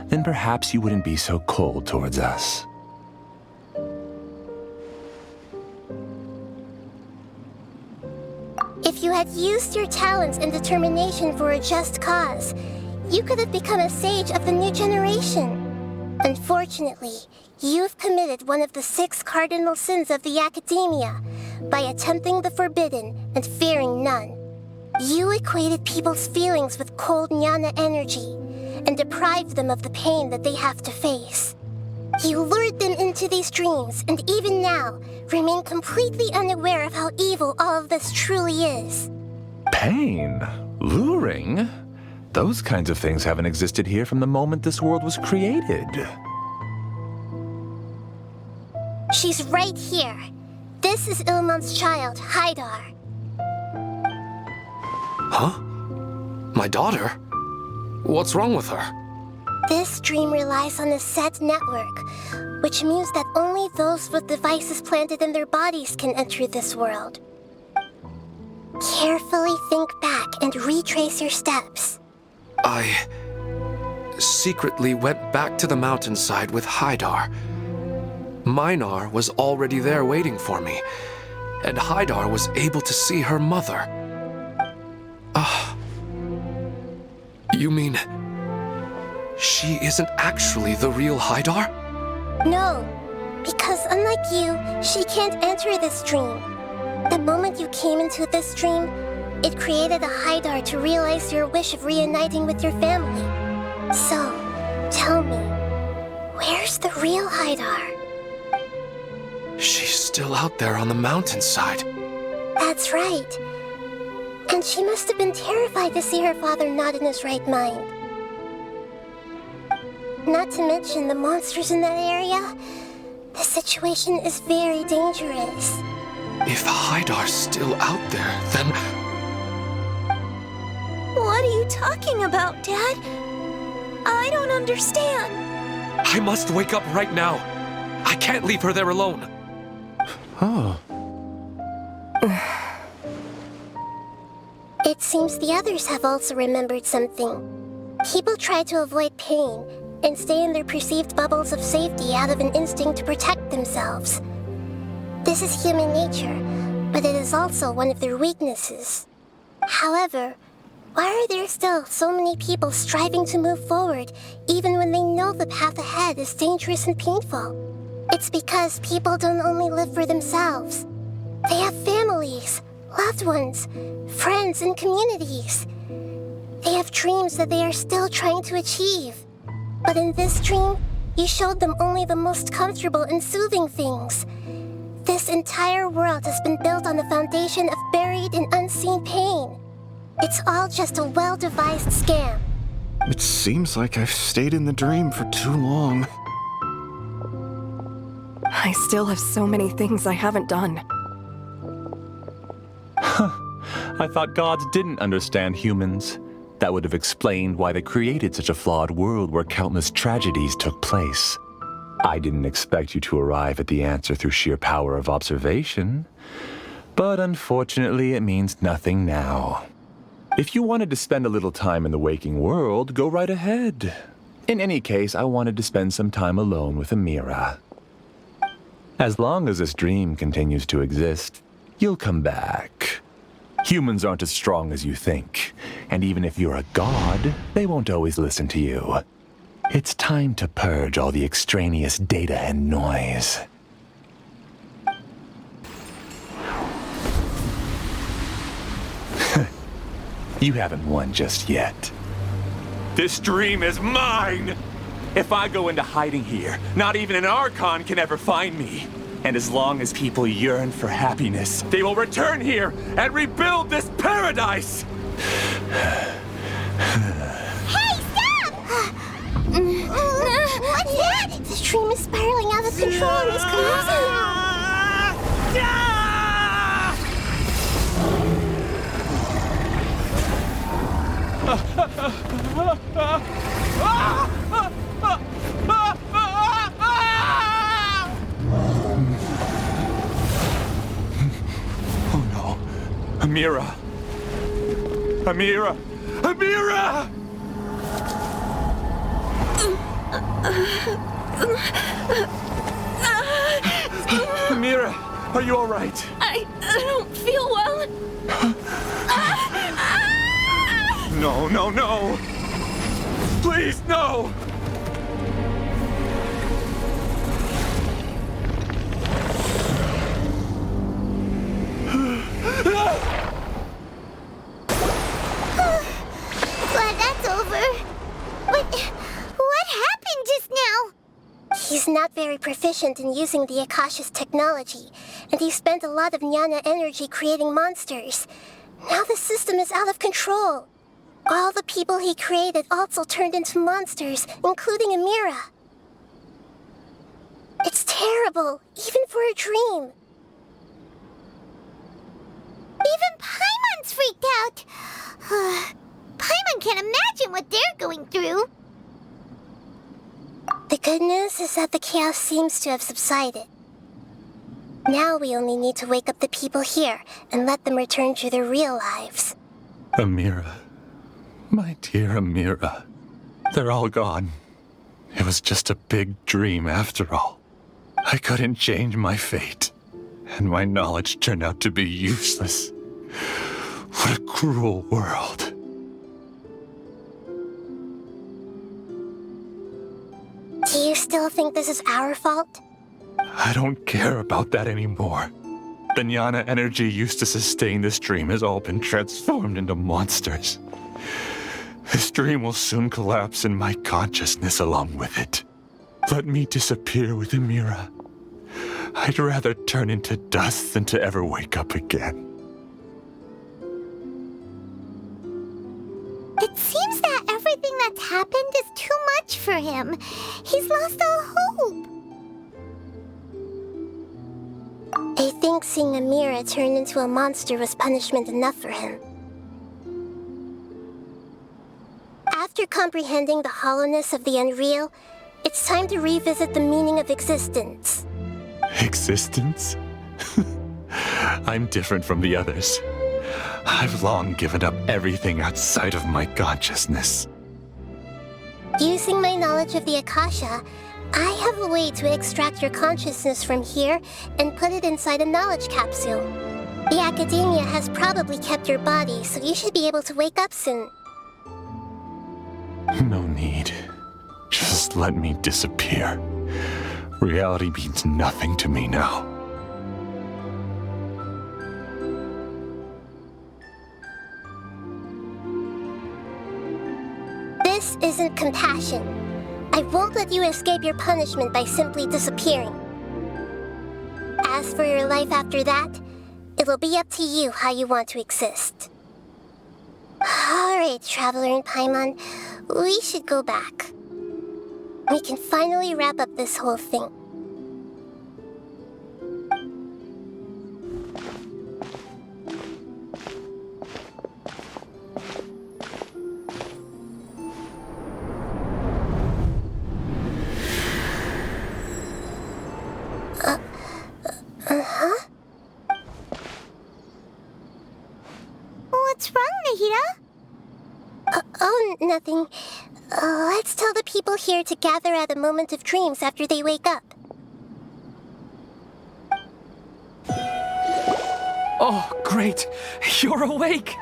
then perhaps you wouldn't be so cold towards us. If you had used your talents and determination for a just cause, you could have become a sage of the new generation. Unfortunately, you've committed one of the 6 cardinal sins of the Academia by attempting the forbidden and fearing none. You equated people's feelings with cold jnana energy and deprived them of the pain that they have to face. You lured them into these dreams and even now remain completely unaware of how evil all of this truly is. Pain? Luring? Those kinds of things haven't existed here from the moment this world was created. She's right here. This is Ilmon's child, Haidar. Huh? My daughter? What's wrong with her? This dream relies on a set network, which means that only those with devices planted in their bodies can enter this world. Carefully think back and retrace your steps. I secretly went back to the mountainside with Haidar. Minar was already there waiting for me, and Haidar was able to see her mother. You mean she isn't actually the real Haidar? No, because unlike you, she can't enter this dream. The moment you came into this dream, it created a Haidar to realize your wish of reuniting with your family. So, tell me, where's the real Haidar? She's still out there on the mountainside. That's right. And she must have been terrified to see her father not in his right mind. Not to mention the monsters in that area. The situation is very dangerous. If Haidar's still out there, then... What are you talking about, Dad? I don't understand. I must wake up right now. I can't leave her there alone. Oh. It seems the others have also remembered something. People try to avoid pain and stay in their perceived bubbles of safety out of an instinct to protect themselves. This is human nature, but it is also one of their weaknesses. However, why are there still so many people striving to move forward, even when they know the path ahead is dangerous and painful? It's because people don't only live for themselves. They have families, loved ones, friends, and communities. They have dreams that they are still trying to achieve. But in this dream, you showed them only the most comfortable and soothing things. This entire world has been built on the foundation of buried and unseen pain. It's all just a well-devised scam. It seems like I've stayed in the dream for too long. I still have so many things I haven't done. I thought gods didn't understand humans. That would have explained why they created such a flawed world where countless tragedies took place. I didn't expect you to arrive at the answer through sheer power of observation. But unfortunately, it means nothing now. If you wanted to spend a little time in the waking world, go right ahead. In any case, I wanted to spend some time alone with Amira. As long as this dream continues to exist, you'll come back. Humans aren't as strong as you think, and even if you're a god, they won't always listen to you. It's time to purge all the extraneous data and noise. You haven't won just yet. This dream is mine! If I go into hiding here, not even an Archon can ever find me. And as long as people yearn for happiness, they will return here and rebuild this paradise! Hey, stop! What's that? This dream is spiraling out of control and is collapsing now. Oh no. Amira! Amira! Amira! Amira, are you all right? I don't feel well. No, no, no! Please, no! Glad that's over. But what happened just now? He's not very proficient in using the Akasha's technology, and he spent a lot of Jnana energy creating monsters. Now the system is out of control. All the people he created also turned into monsters, including Amira. It's terrible, even for a dream. Even Paimon's freaked out. Paimon can't imagine what they're going through. The good news is that the chaos seems to have subsided. Now we only need to wake up the people here and let them return to their real lives. Amira. My dear Amira. They're all gone. It was just a big dream after all. I couldn't change my fate, and my knowledge turned out to be useless. What a cruel world. Do you still think this is our fault? I don't care about that anymore. The Jnana energy used to sustain this dream has all been transformed into monsters. This dream will soon collapse and my consciousness along with it. Let me disappear with Amira. I'd rather turn into dust than to ever wake up again. It seems that everything that's happened is too much for him. He's lost all hope. I think seeing Amira turn into a monster was punishment enough for him. After comprehending the hollowness of the unreal, it's time to revisit the meaning of existence. Existence? I'm different from the others. I've long given up everything outside of my consciousness. Using my knowledge of the Akasha, I have a way to extract your consciousness from here and put it inside a knowledge capsule. The Academia has probably kept your body, so you should be able to wake up soon. No need. Just let me disappear. Reality means nothing to me now. This isn't compassion. I won't let you escape your punishment by simply disappearing. As for your life after that, it'll be up to you how you want to exist. Alright, Traveler and Paimon, we should go back. We can finally wrap up this whole thing. Uh-huh? What's wrong, Nahida? Oh, nothing. Let's tell the people here to gather at a moment of dreams after they wake up. Oh, great! You're awake!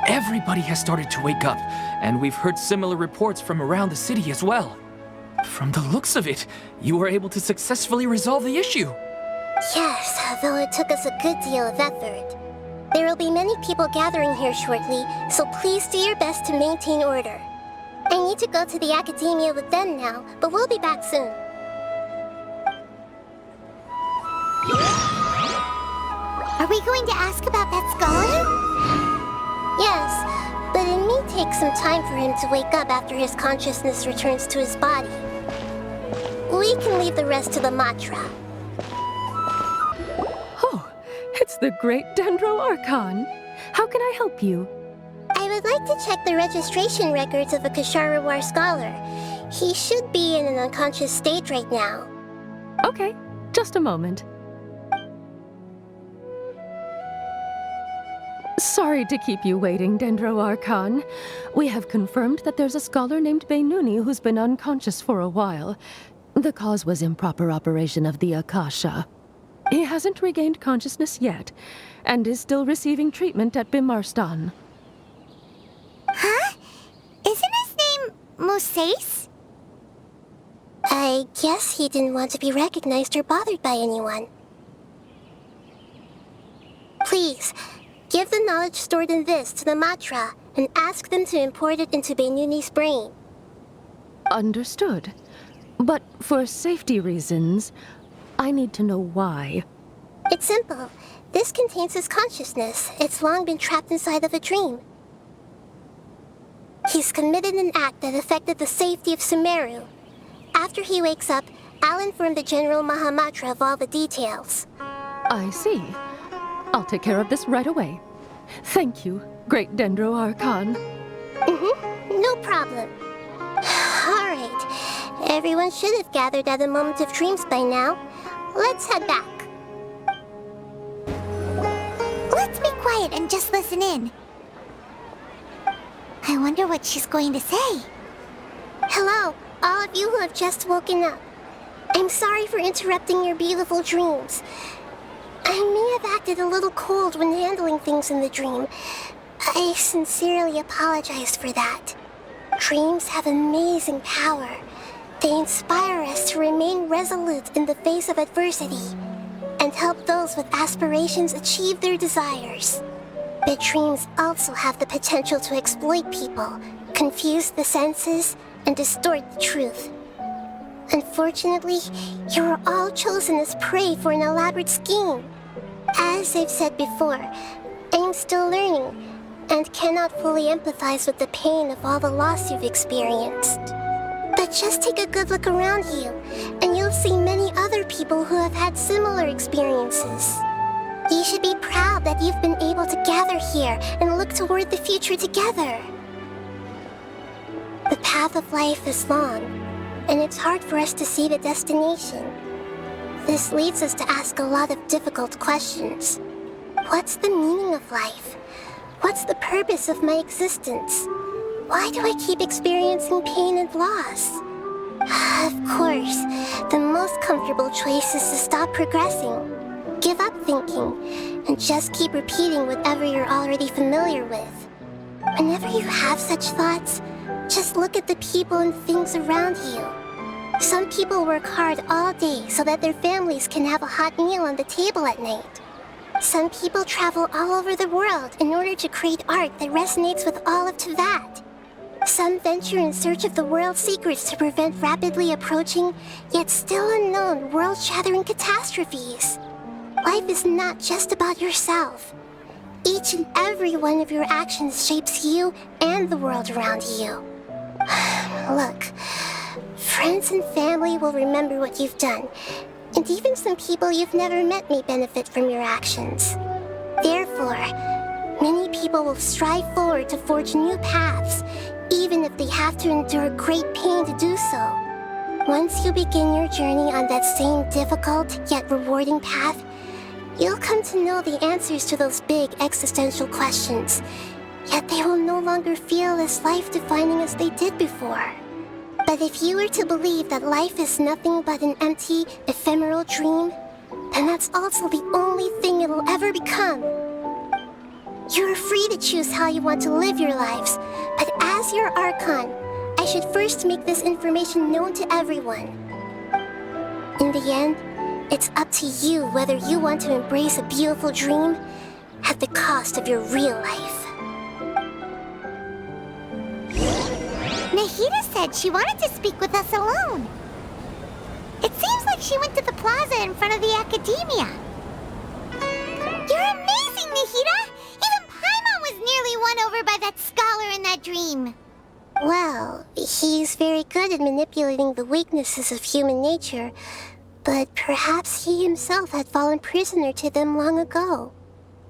Everybody has started to wake up, and we've heard similar reports from around the city as well. From the looks of it, you were able to successfully resolve the issue. Yes, though it took us a good deal of effort. There will be many people gathering here shortly, so please do your best to maintain order. I need to go to the Academia with them now, but we'll be back soon. Are we going to ask about that scholar? Yes, but it may take some time for him to wake up after his consciousness returns to his body. We can leave the rest to the Matra. Oh, it's the great Dendro Archon. How can I help you? I would like to check the registration records of a Kshahrewar scholar. He should be in an unconscious state right now. Okay, just a moment. Sorry to keep you waiting, Dendro Archon. We have confirmed that there's a scholar named Beinuni who's been unconscious for a while. The cause was improper operation of the Akasha. He hasn't regained consciousness yet, and is still receiving treatment at Bimarstan. Huh? Isn't his name Mosace? I guess he didn't want to be recognized or bothered by anyone. Please, give the knowledge stored in this to the Matra and ask them to import it into Beinuni's brain. Understood. But for safety reasons, I need to know why. It's simple. This contains his consciousness. It's long been trapped inside of a dream. He's committed an act that affected the safety of Sumeru. After he wakes up, I'll inform the General Mahamatra of all the details. I see. I'll take care of this right away. Thank you, great Dendro Archon. No problem. Alright. Everyone should have gathered at a moment of dreams by now. Let's head back. Let's be quiet and just listen in. I wonder what she's going to say. Hello, all of you who have just woken up. I'm sorry for interrupting your beautiful dreams. I may have acted a little cold when handling things in the dream. I sincerely apologize for that. Dreams have amazing power. They inspire us to remain resolute in the face of adversity and help those with aspirations achieve their desires. But dreams also have the potential to exploit people, confuse the senses, and distort the truth. Unfortunately, you were all chosen as prey for an elaborate scheme. As I've said before, I'm still learning and cannot fully empathize with the pain of all the loss you've experienced. But just take a good look around you, and you'll see many other people who have had similar experiences. You should be proud that you've been able to gather here and look toward the future together. The path of life is long, and it's hard for us to see the destination. This leads us to ask a lot of difficult questions. What's the meaning of life? What's the purpose of my existence? Why do I keep experiencing pain and loss? Of course, the most comfortable choice is to stop progressing. Give up thinking, and just keep repeating whatever you're already familiar with. Whenever you have such thoughts, just look at the people and things around you. Some people work hard all day so that their families can have a hot meal on the table at night. Some people travel all over the world in order to create art that resonates with all of Teyvat. Some venture in search of the world's secrets to prevent rapidly approaching, yet still unknown, world-shattering catastrophes. Life is not just about yourself. Each and every one of your actions shapes you and the world around you. Look, friends and family will remember what you've done, and even some people you've never met may benefit from your actions. Therefore, many people will strive forward to forge new paths, even if they have to endure great pain to do so. Once you begin your journey on that same difficult yet rewarding path, you'll come to know the answers to those big existential questions, yet they will no longer feel as life-defining as they did before. But if you were to believe that life is nothing but an empty, ephemeral dream, then that's also the only thing it'll ever become. You're free to choose how you want to live your lives, but as your Archon, I should first make this information known to everyone. In the end, it's up to you whether you want to embrace a beautiful dream at the cost of your real life. Nahida said she wanted to speak with us alone. It seems like she went to the plaza in front of the academia. You're amazing, Nahida! Even Paimon was nearly won over by that scholar in that dream. Well, he's very good at manipulating the weaknesses of human nature, but perhaps he himself had fallen prisoner to them long ago.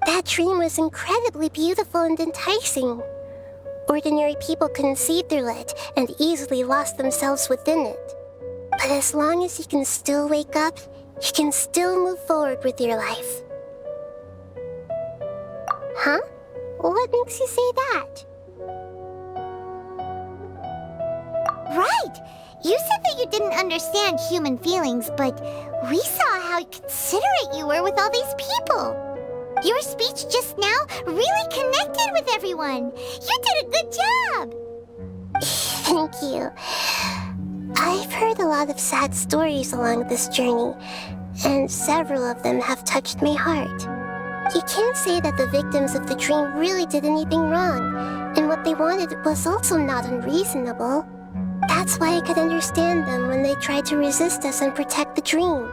That dream was incredibly beautiful and enticing. Ordinary people couldn't see through it and easily lost themselves within it. But as long as you can still wake up, you can still move forward with your life. Huh? What makes you say that? Right! You said that you didn't understand human feelings, but we saw how considerate you were with all these people. Your speech just now really connected with everyone. You did a good job. Thank you. I've heard a lot of sad stories along this journey, and several of them have touched my heart. You can't say that the victims of the dream really did anything wrong, and what they wanted was also not unreasonable. That's why I could understand them when they tried to resist us and protect the dream.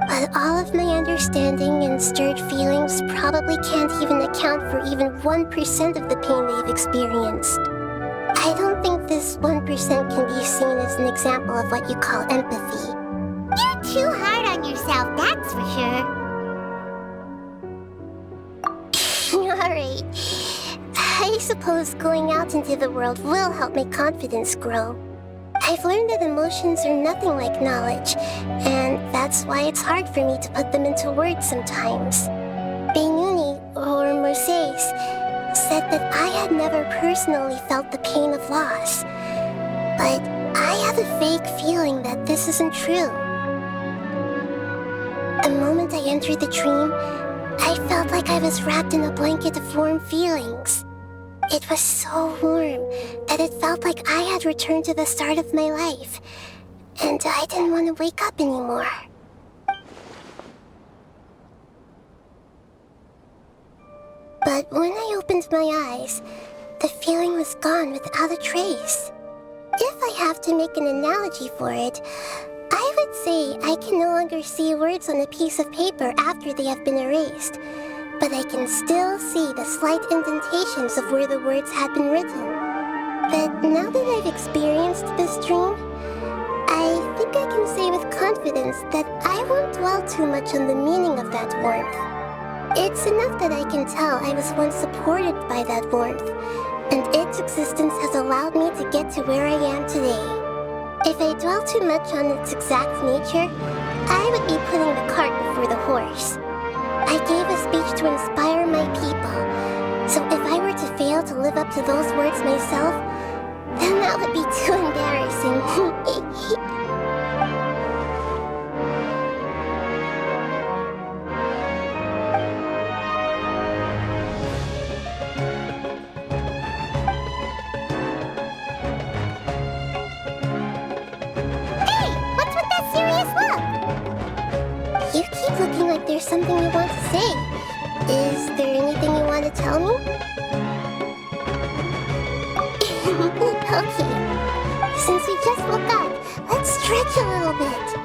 But all of my understanding and stirred feelings probably can't even account for even 1% of the pain they've experienced. I don't think this 1% can be seen as an example of what you call empathy. You're too hard on yourself, that's for sure. Alright. I suppose going out into the world will help my confidence grow. I've learned that emotions are nothing like knowledge, and that's why it's hard for me to put them into words sometimes. Beinuni, or Mercedes, said that I had never personally felt the pain of loss, but I have a vague feeling that this isn't true. The moment I entered the dream, I felt like I was wrapped in a blanket of warm feelings. It was so warm that it felt like I had returned to the start of my life, and I didn't want to wake up anymore. But when I opened my eyes, the feeling was gone without a trace. If I have to make an analogy for it, I would say I can no longer see words on a piece of paper after they have been erased, but I can still see the slight indentations of where the words had been written. But now that I've experienced this dream, I think I can say with confidence that I won't dwell too much on the meaning of that warmth. It's enough that I can tell I was once supported by that warmth, and its existence has allowed me to get to where I am today. If I dwell too much on its exact nature, I would be putting the cart before the horse. I gave a speech to inspire my people, so if I were to fail to live up to those words myself, then that would be too embarrassing. You keep looking like there's something you want to say. Is there anything you want to tell me? Okay. Since we just woke up, let's stretch a little bit.